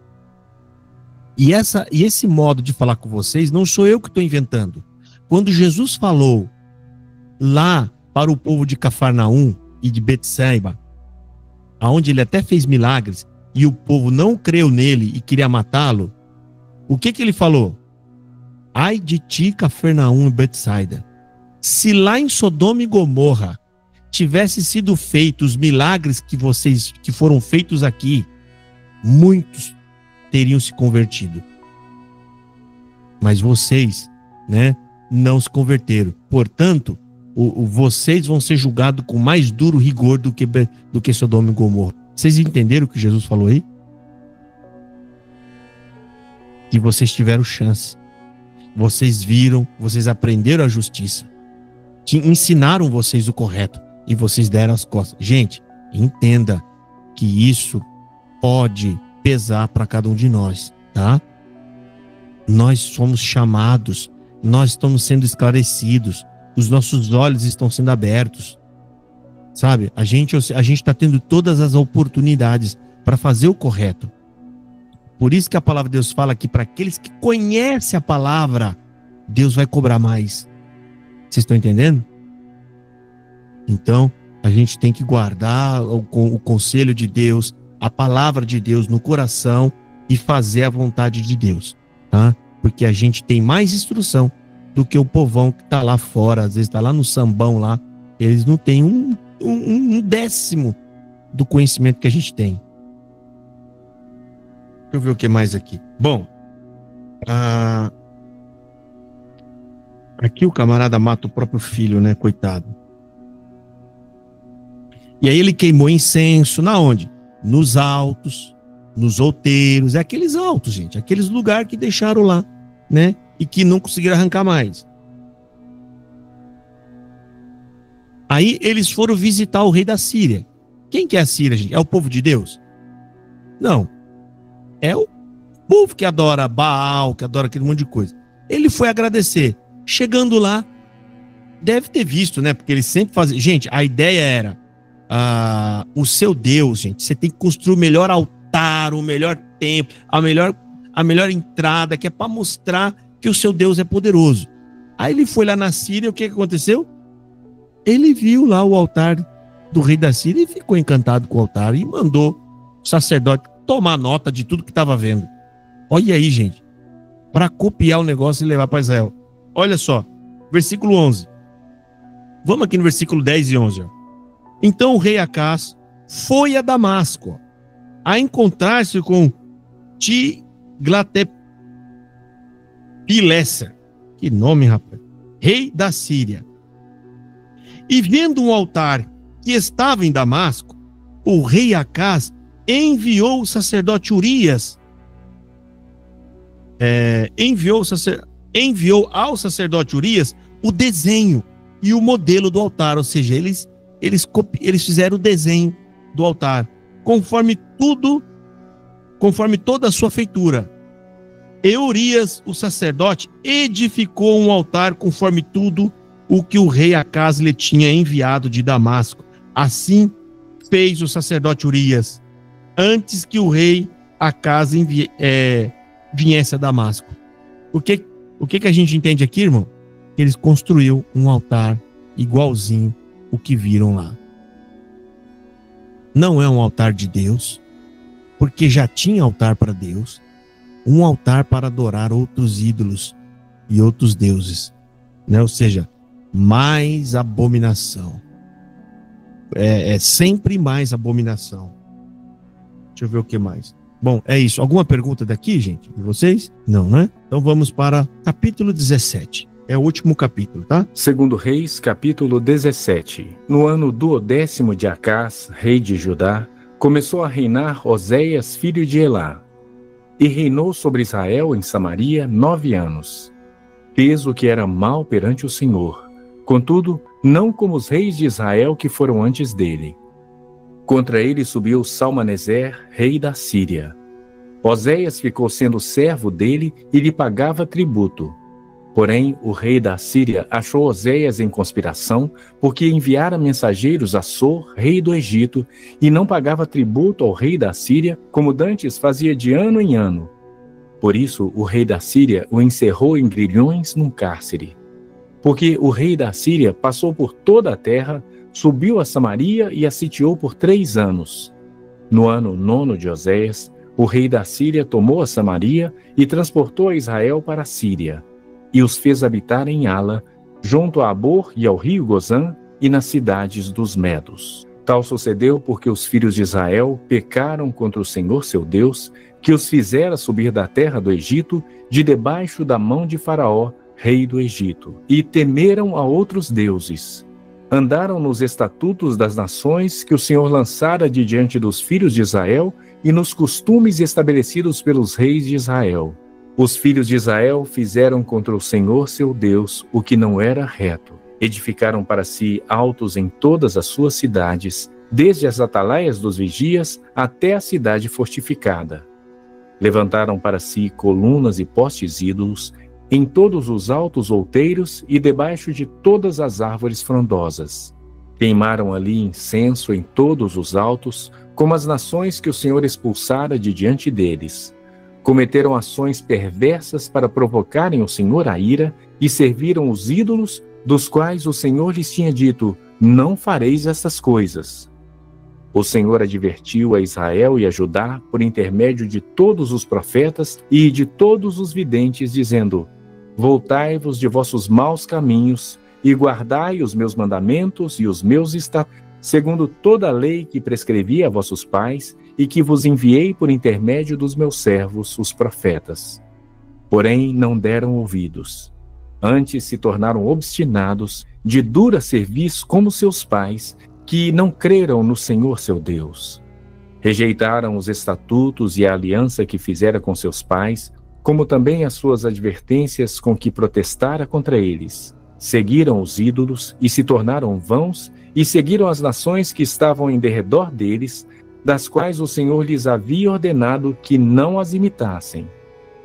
E esse modo de falar com vocês, não sou eu que estou inventando. Quando Jesus falou lá para o povo de Cafarnaum e de Betseba, aonde ele até fez milagres, e o povo não creu nele e queria matá-lo, o que ele falou? Ai de ti, Cafarnaum e Betsaida, se lá em Sodoma e Gomorra tivesse sido feitos os milagres que foram feitos aqui, muitos teriam se convertido. Mas vocês, né, não se converteram. Portanto, vocês vão ser julgados com mais duro rigor do que Sodoma e Gomorra. Vocês entenderam o que Jesus falou aí? Que vocês tiveram chance. Vocês viram, vocês aprenderam a justiça. Ensinaram vocês o correto e vocês deram as costas. Gente, entenda que isso pode pesar para cada um de nós, tá? Nós somos chamados, nós estamos sendo esclarecidos, os nossos olhos estão sendo abertos, sabe? A gente está tendo todas as oportunidades para fazer o correto. Por isso que a palavra de Deus fala que para aqueles que conhecem a palavra, Deus vai cobrar mais. Vocês estão entendendo? Então, a gente tem que guardar o conselho de Deus, a palavra de Deus no coração e fazer a vontade de Deus, tá? Porque a gente tem mais instrução do que o povão que está lá fora, às vezes está lá no sambão lá, eles não têm um décimo do conhecimento que a gente tem. Deixa eu ver o que mais aqui. Bom, aqui o camarada mata o próprio filho, né? Coitado. E aí ele queimou incenso, na onde? Nos altos, nos outeiros, é aqueles altos, gente, aqueles lugares que deixaram lá, né? E que não conseguiram arrancar mais. Aí eles foram visitar o rei da Síria. Quem que é a Síria, gente? É o povo de Deus? Não. É o povo que adora Baal, que adora aquele monte de coisa. Ele foi agradecer. Chegando lá, deve ter visto, né? Porque eles sempre fazem... Gente, a ideia era... o seu Deus, gente, você tem que construir o melhor altar, o melhor templo, a melhor entrada, que é para mostrar que o seu Deus é poderoso. Aí ele foi lá na Síria, o que aconteceu? Ele viu lá o altar do rei da Síria e ficou encantado com o altar e mandou o sacerdote tomar nota de tudo que estava vendo. Olha aí, gente, para copiar o negócio e levar para Israel. Olha só, versículo 11. Vamos aqui no versículo 10 e 11, ó. Então o rei Acás foi a Damasco a encontrar-se com Tiglath-Pileser, que nome, rapaz, rei da Síria. E vendo um altar que estava em Damasco, o rei Acás enviou o sacerdote Urias, enviou ao sacerdote Urias o desenho e o modelo do altar, ou seja, eles fizeram o desenho do altar, conforme toda a sua feitura. E Urias, o sacerdote, edificou um altar conforme tudo o que o rei Acás lhe tinha enviado de Damasco. Assim fez o sacerdote Urias, antes que o rei Acás viesse a Damasco. O que a gente entende aqui, irmão? Que eles construíram um altar igualzinho o que viram lá. Não é um altar de Deus, porque já tinha altar para Deus, um altar para adorar outros ídolos e outros deuses, né? Ou seja, mais abominação. É sempre mais abominação. Deixa eu ver o que mais. Bom, é isso. Alguma pergunta daqui, gente? De vocês? Não, né? Então vamos para capítulo 17. É o último capítulo, tá? Segundo Reis, capítulo 17. No ano 12º de Acás, rei de Judá, começou a reinar Oséias, filho de Elá, e reinou sobre Israel em Samaria 9 anos. Fez o que era mal perante o Senhor, contudo, não como os reis de Israel que foram antes dele. Contra ele subiu Salmaneser, rei da Síria. Oséias ficou sendo servo dele e lhe pagava tributo. Porém, o rei da Síria achou Oséias em conspiração, porque enviara mensageiros a Sor, rei do Egito, e não pagava tributo ao rei da Síria, como dantes fazia de ano em ano. Por isso, o rei da Síria o encerrou em grilhões num cárcere. Porque o rei da Síria passou por toda a terra, subiu a Samaria e a sitiou por 3 anos. No ano 9º de Oséias, o rei da Síria tomou a Samaria e transportou a Israel para a Síria, e os fez habitar em Ala, junto a Abor e ao rio Gozã, e nas cidades dos Medos. Tal sucedeu porque os filhos de Israel pecaram contra o Senhor seu Deus, que os fizera subir da terra do Egito, de debaixo da mão de Faraó, rei do Egito, e temeram a outros deuses. Andaram nos estatutos das nações que o Senhor lançara de diante dos filhos de Israel, e nos costumes estabelecidos pelos reis de Israel. Os filhos de Israel fizeram contra o Senhor seu Deus o que não era reto. Edificaram para si altos em todas as suas cidades, desde as atalaias dos vigias até a cidade fortificada. Levantaram para si colunas e postes ídolos em todos os altos outeiros e debaixo de todas as árvores frondosas. Queimaram ali incenso em todos os altos, como as nações que o Senhor expulsara de diante deles. Cometeram ações perversas para provocarem o Senhor à ira e serviram os ídolos, dos quais o Senhor lhes tinha dito: não fareis essas coisas. O Senhor advertiu a Israel e a Judá por intermédio de todos os profetas e de todos os videntes, dizendo: voltai-vos de vossos maus caminhos e guardai os meus mandamentos e os meus estatutos, segundo toda a lei que prescrevi a vossos pais e que vos enviei por intermédio dos meus servos, os profetas. Porém, não deram ouvidos. Antes se tornaram obstinados, de dura cerviz como seus pais, que não creram no Senhor seu Deus. Rejeitaram os estatutos e a aliança que fizera com seus pais, como também as suas advertências com que protestara contra eles. Seguiram os ídolos e se tornaram vãos, e seguiram as nações que estavam em derredor deles, das quais o Senhor lhes havia ordenado que não as imitassem.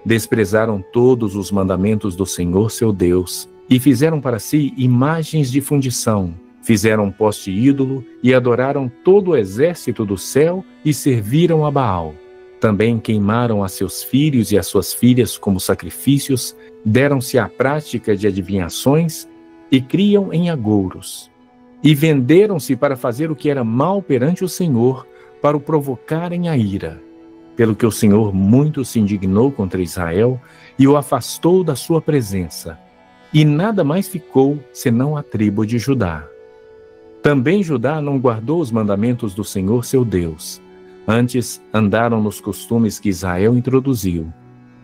Desprezaram todos os mandamentos do Senhor seu Deus, e fizeram para si imagens de fundição, fizeram um poste ídolo, e adoraram todo o exército do céu, e serviram a Baal. Também queimaram a seus filhos e as suas filhas como sacrifícios, deram-se à prática de adivinhações, e criam em agouros. E venderam-se para fazer o que era mal perante o Senhor, para o provocarem a ira. Pelo que o Senhor muito se indignou contra Israel e o afastou da sua presença. E nada mais ficou senão a tribo de Judá. Também Judá não guardou os mandamentos do Senhor seu Deus. Antes andaram nos costumes que Israel introduziu.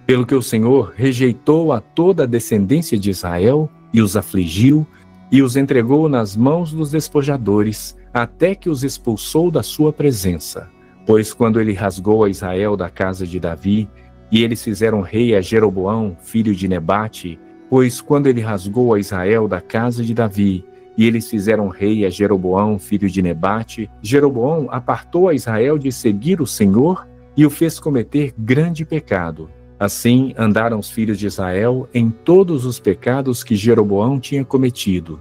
Pelo que o Senhor rejeitou a toda a descendência de Israel e os afligiu, e os entregou nas mãos dos despojadores, até que os expulsou da sua presença. Pois quando ele rasgou a Israel da casa de Davi, e eles fizeram rei a Jeroboão, filho de Nebate, pois quando ele rasgou a Israel da casa de Davi, e eles fizeram rei a Jeroboão, filho de Nebate, Jeroboão apartou a Israel de seguir o Senhor e o fez cometer grande pecado. Assim andaram os filhos de Israel em todos os pecados que Jeroboão tinha cometido.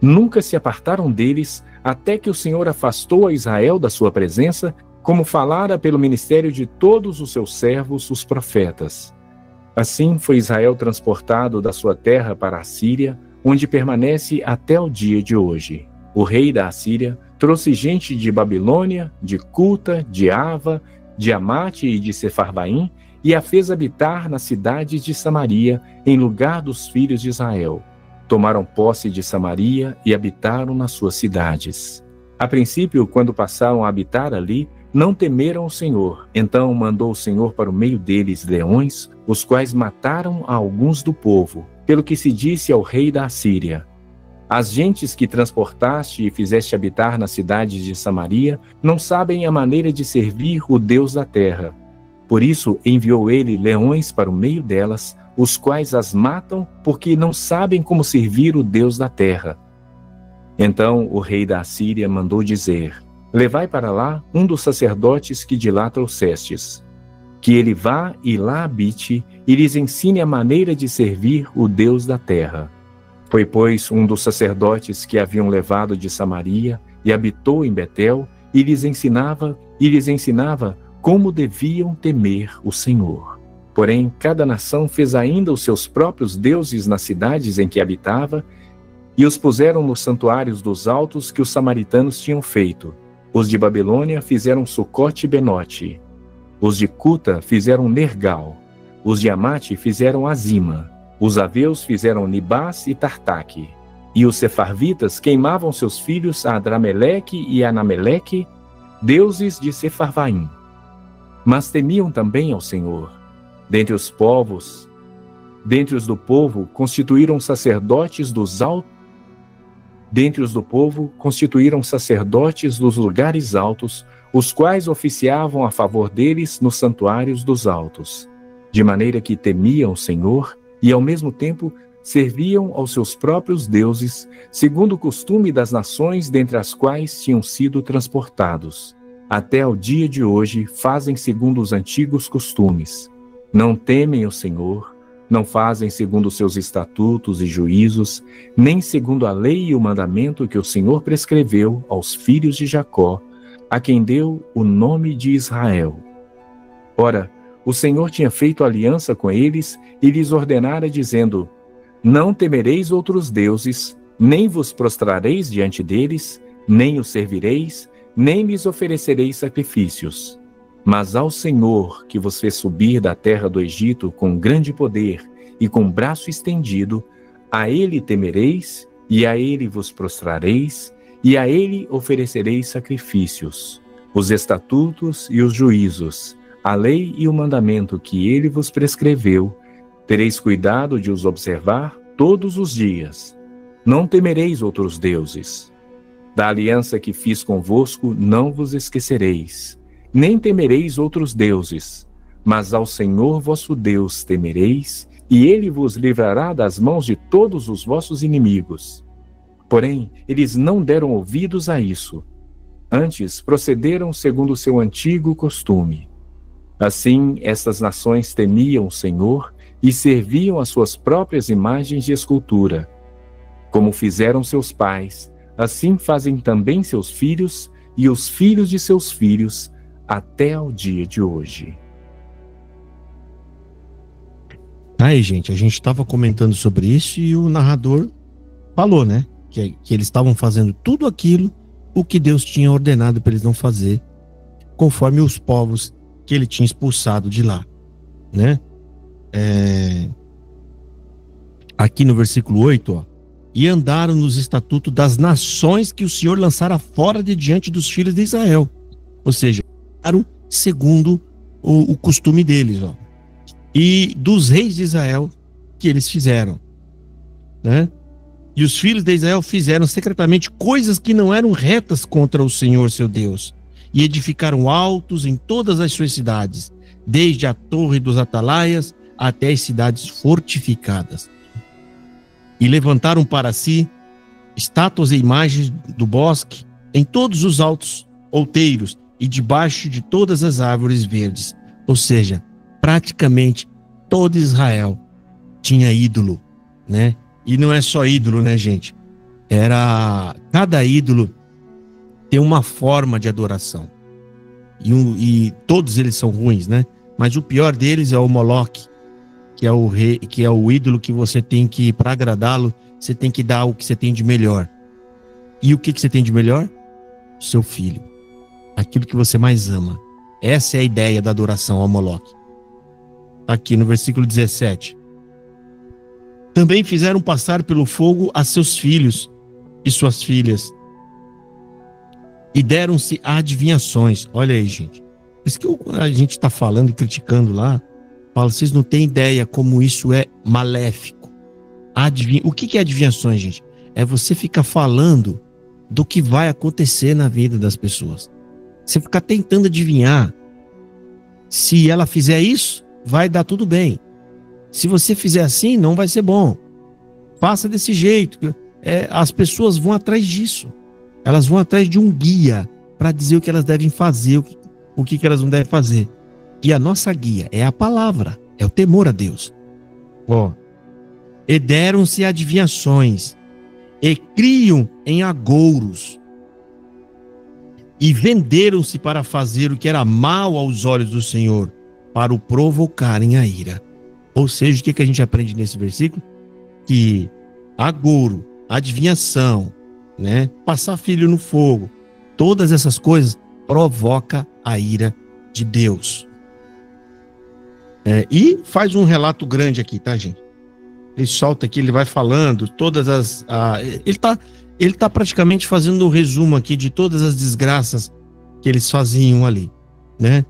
Nunca se apartaram deles, até que o Senhor afastou a Israel da sua presença, como falara pelo ministério de todos os seus servos, os profetas. Assim foi Israel transportado da sua terra para a Síria, onde permanece até o dia de hoje. O rei da Assíria trouxe gente de Babilônia, de Cuta, de Ava, de Amate e de Sefarbaim, e a fez habitar nas cidades de Samaria, em lugar dos filhos de Israel. Tomaram posse de Samaria e habitaram nas suas cidades. A princípio, quando passaram a habitar ali, não temeram o Senhor. Então mandou o Senhor para o meio deles leões, os quais mataram a alguns do povo. pelo que se disse ao rei da Assíria: as gentes que transportaste e fizeste habitar nas cidades de Samaria não sabem a maneira de servir o Deus da terra. Por isso enviou ele leões para o meio delas, os quais as matam porque não sabem como servir o Deus da terra. Então o rei da Assíria mandou dizer: levai para lá um dos sacerdotes que de lá trouxestes, que ele vá e lá habite e lhes ensine a maneira de servir o Deus da terra. Foi, pois, um dos sacerdotes que haviam levado de Samaria e habitou em Betel e lhes ensinava como deviam temer o Senhor. Porém, cada nação fez ainda os seus próprios deuses nas cidades em que habitava e os puseram nos santuários dos altos que os samaritanos tinham feito. Os de Babilônia fizeram Sucote e Benote. Os de Cuta fizeram Nergal. Os de Amate fizeram Azima. Os aveus fizeram Nibás e Tartaque. E os sefarvitas queimavam seus filhos a Adrameleque e Anameleque, deuses de Sefarvaim. Mas temiam também ao Senhor. Dentre os do povo, constituíram sacerdotes dos lugares altos, os quais oficiavam a favor deles nos santuários dos altos, de maneira que temiam o Senhor e, ao mesmo tempo, serviam aos seus próprios deuses, segundo o costume das nações dentre as quais tinham sido transportados. Até ao dia de hoje fazem segundo os antigos costumes. Não temem o Senhor, não fazem segundo os seus estatutos e juízos, nem segundo a lei e o mandamento que o Senhor prescreveu aos filhos de Jacó, a quem deu o nome de Israel. Ora, o Senhor tinha feito aliança com eles e lhes ordenara, dizendo: não temereis outros deuses, nem vos prostrareis diante deles, nem os servireis, nem lhes oferecereis sacrifícios. Mas ao Senhor, que vos fez subir da terra do Egito com grande poder e com braço estendido, a ele temereis, e a ele vos prostrareis, e a ele oferecereis sacrifícios. Os estatutos e os juízos, a lei e o mandamento que ele vos prescreveu, tereis cuidado de os observar todos os dias. Não temereis outros deuses. Da aliança que fiz convosco não vos esquecereis, nem temereis outros deuses, mas ao Senhor vosso Deus temereis, e ele vos livrará das mãos de todos os vossos inimigos. Porém, eles não deram ouvidos a isso. Antes, procederam segundo o seu antigo costume. Assim, estas nações temiam o Senhor e serviam as suas próprias imagens de escultura. Como fizeram seus pais, assim fazem também seus filhos e os filhos de seus filhos, até ao dia de hoje. Aí, gente, a gente estava comentando sobre isso e o narrador falou, né? Que eles estavam fazendo tudo aquilo o que Deus tinha ordenado para eles não fazer, conforme os povos que ele tinha expulsado de lá, né? Aqui no versículo 8, ó, e andaram nos estatutos das nações que o Senhor lançara fora de diante dos filhos de Israel. Ou seja, andaram segundo o costume deles, ó. E dos reis de Israel que eles fizeram, né? E os filhos de Israel fizeram secretamente coisas que não eram retas contra o Senhor seu Deus, e edificaram altos em todas as suas cidades, desde a torre dos atalaias até as cidades fortificadas. E levantaram para si estátuas e imagens do bosque em todos os altos outeiros e debaixo de todas as árvores verdes. Ou seja, praticamente todo Israel tinha ídolo, né? E não é só ídolo, né, gente? Cada ídolo tem uma forma de adoração. E todos eles são ruins, né? Mas o pior deles é o Moloque, que é o ídolo que você tem que, para agradá-lo, você tem que dar o que você tem de melhor. E o que você tem de melhor? O seu filho. Aquilo que você mais ama. Essa é a ideia da adoração ao Moloque. Aqui no versículo 17. Também fizeram passar pelo fogo a seus filhos e suas filhas, e deram-se adivinhações. Olha aí, gente. Por isso que a gente está falando e criticando lá, fala, vocês não têm ideia como isso é maléfico. O que é adivinhações, gente? É você ficar falando do que vai acontecer na vida das pessoas. Você ficar tentando adivinhar. Se ela fizer isso, vai dar tudo bem. Se você fizer assim, não vai ser bom. Faça desse jeito. As pessoas vão atrás disso. Elas vão atrás de um guia para dizer o que elas devem fazer, o que elas não devem fazer. E a nossa guia é a palavra, é o temor a Deus. E deram-se adivinhações, e criam em agouros, e venderam-se para fazer o que era mal aos olhos do Senhor, para o provocarem a ira. Ou seja, o que a gente aprende nesse versículo? Que agouro, adivinhação, né? Passar filho no fogo, todas essas coisas provoca a ira de Deus. E faz um relato grande aqui, tá, gente? Ele solta aqui, ele vai falando todas as... Ele tá praticamente fazendo um resumo aqui de todas as desgraças que eles faziam ali, né?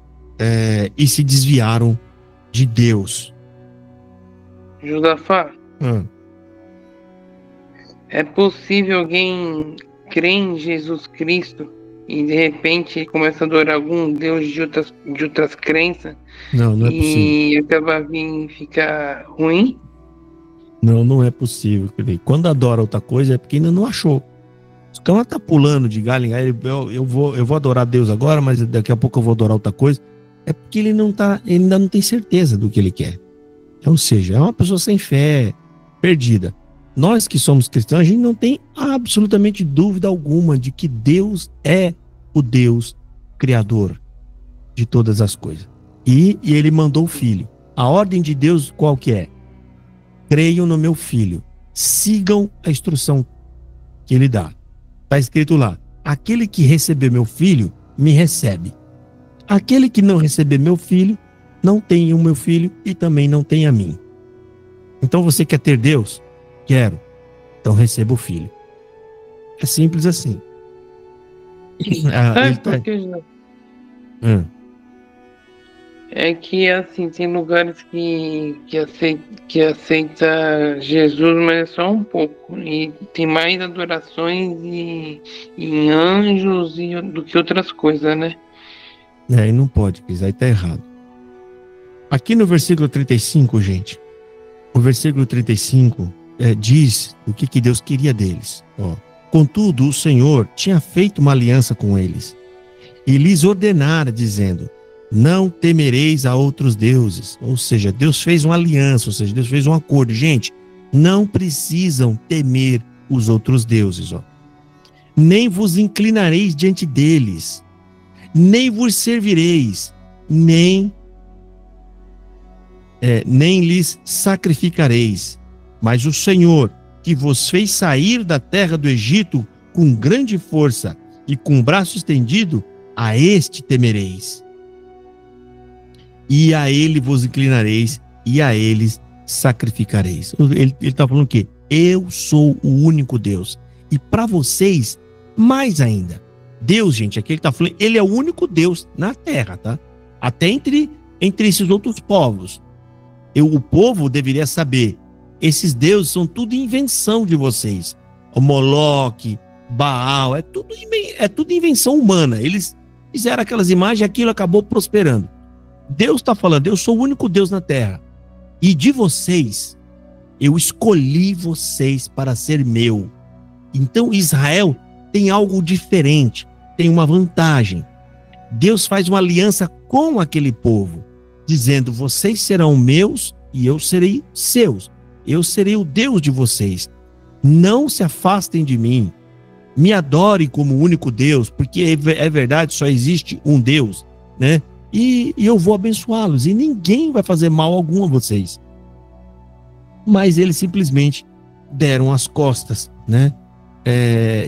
E se desviaram de Deus. Josafá, é possível alguém crer em Jesus Cristo e de repente começa a adorar algum Deus de outras crenças? Não é possível. E acabar vindo ficar ruim? Não é possível. Quando adora outra coisa é porque ainda não achou. Se o cara tá pulando de galho em galho, eu vou adorar Deus agora, mas daqui a pouco eu vou adorar outra coisa, é porque ele ainda não tem certeza do que ele quer. Ou seja, é uma pessoa sem fé, perdida. Nós que somos cristãos, a gente não tem absolutamente dúvida alguma de que Deus é o Deus criador de todas as coisas. E ele mandou o Filho. A ordem de Deus qual que é? Creiam no meu Filho. Sigam a instrução que ele dá. Está escrito lá: aquele que receber meu Filho, me recebe. Aquele que não receber meu Filho, não tem o meu Filho e também não tem a mim. Então você quer ter Deus? Quero. Então receba o Filho. É simples assim. É que assim, tem lugares que aceita Jesus, mas é só um pouco. E tem mais adorações em anjos do que outras coisas, né? E não pode, aí tá errado. Aqui no versículo 35, gente, o versículo 35 diz o que Deus queria deles. Contudo, o Senhor tinha feito uma aliança com eles e lhes ordenara, dizendo: não temereis a outros deuses. Ou seja, Deus fez uma aliança, ou seja, Deus fez um acordo. Gente, não precisam temer os outros deuses. Nem vos inclinareis diante deles, nem vos servireis, nem lhes sacrificareis. Mas o Senhor, que vos fez sair da terra do Egito com grande força e com o braço estendido, a este temereis. E a ele vos inclinareis, e a eles sacrificareis. Ele está falando o quê? Eu sou o único Deus. E para vocês, mais ainda. Deus, gente, aqui ele está falando, ele é o único Deus na terra, tá? Até entre esses outros povos. O povo deveria saber, esses deuses são tudo invenção de vocês. O Moloque, Baal, é tudo invenção humana. Eles fizeram aquelas imagens e aquilo acabou prosperando. Deus está falando, eu sou o único Deus na terra. E de vocês, eu escolhi vocês para ser meu. Então Israel tem algo diferente, tem uma vantagem. Deus faz uma aliança com aquele povo, dizendo: vocês serão meus e eu serei seus. Eu serei o Deus de vocês. Não se afastem de mim. Me adorem como único Deus, porque é verdade, só existe um Deus, né? E eu vou abençoá-los, e ninguém vai fazer mal algum a vocês. Mas eles simplesmente deram as costas, né?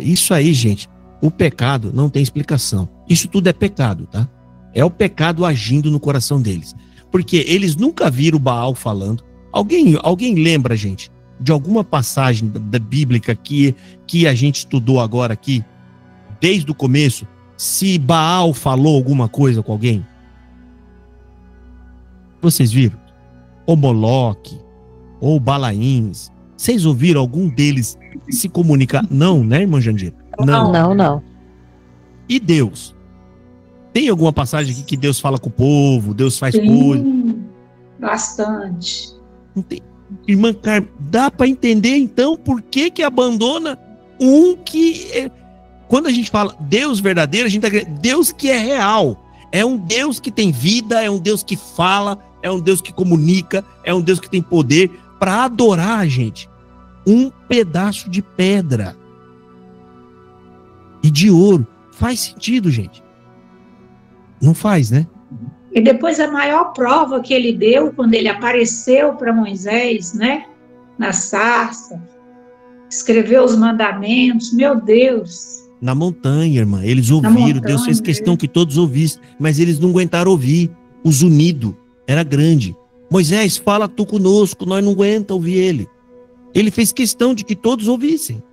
Isso aí, gente, o pecado não tem explicação. Isso tudo é pecado, tá? É o pecado agindo no coração deles. Porque eles nunca viram Baal falando. Alguém lembra, gente, de alguma passagem da bíblica que a gente estudou agora aqui, desde o começo, se Baal falou alguma coisa com alguém? Vocês viram? Ou Moloque, ou Balaíns. Vocês ouviram algum deles se comunicar? Não, né, irmã Jandira? Não. E Deus? Tem alguma passagem aqui que Deus fala com o povo, Deus faz coisa? Bastante. Irmã Carmen, dá para entender então por que abandona um que... Quando a gente fala Deus verdadeiro, a gente tá querendo Deus que é real. É um Deus que tem vida, é um Deus que fala, é um Deus que comunica, é um Deus que tem poder para adorar, gente, um pedaço de pedra e de ouro. Faz sentido, gente? Não faz, né? E depois a maior prova que ele deu, quando ele apareceu para Moisés, né? Na sarça, escreveu os mandamentos, meu Deus. Na montanha, irmã, eles ouviram, Deus fez questão que todos ouvissem, mas eles não aguentaram ouvir. Os unidos, era grande. Moisés, fala tu conosco, nós não aguentamos ouvir ele. Ele fez questão de que todos ouvissem.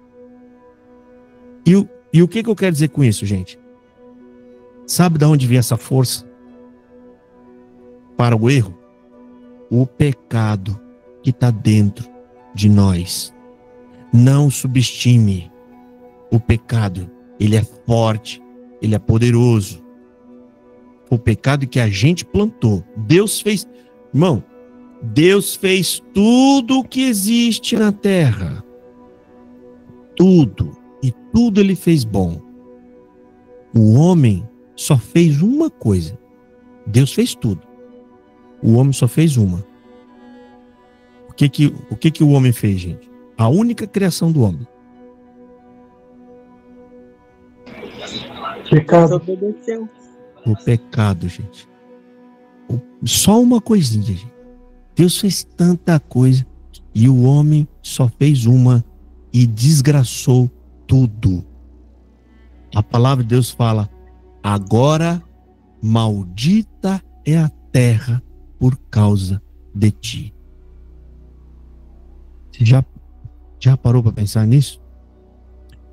E o que eu quero dizer com isso, gente? Sabe de onde vem essa força para o erro? O pecado que está dentro de nós. Não subestime o pecado. Ele é forte, ele é poderoso. O pecado que a gente plantou. Deus fez, irmão, Deus fez tudo o que existe na terra. Tudo. E tudo ele fez bom. O homem só fez uma coisa. Deus fez tudo. O homem só fez uma. O que o homem fez, gente? A única criação do homem. Pecado. O pecado, gente. Só uma coisinha, gente. Deus fez tanta coisa e o homem só fez uma e desgraçou tudo. A palavra de Deus fala: agora maldita é a terra por causa de ti. Você já parou para pensar nisso?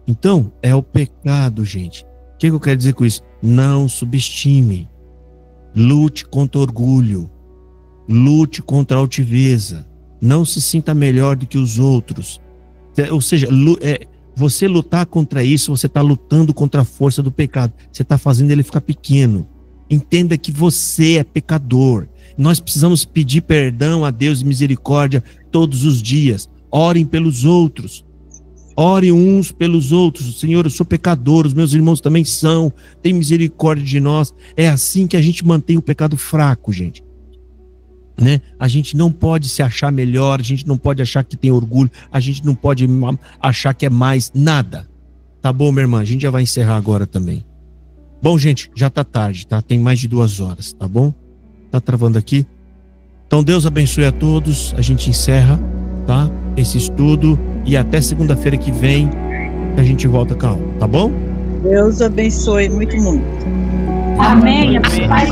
Então, é o pecado, gente. O que eu quero dizer com isso? Não subestime. Lute contra orgulho. Lute contra a altiveza. Não se sinta melhor do que os outros. Ou seja, você lutar contra isso, você está lutando contra a força do pecado. Você está fazendo ele ficar pequeno. Entenda que você é pecador. Nós precisamos pedir perdão a Deus e misericórdia todos os dias. Orem pelos outros. Orem uns pelos outros. Senhor, eu sou pecador, os meus irmãos também são. Tem misericórdia de nós. É assim que a gente mantém o pecado fraco, gente. Né? A gente não pode se achar melhor, a gente não pode achar que tem orgulho, a gente não pode achar que é mais nada. Tá bom, minha irmã? A gente já vai encerrar agora também. Bom, gente, já tá tarde, tá? Tem mais de 2 horas, tá bom? Tá travando aqui? Então Deus abençoe a todos. A gente encerra, tá? Esse estudo e até segunda-feira que vem a gente volta com a aula, tá bom? Deus abençoe muito. Amém. Amém. Pai,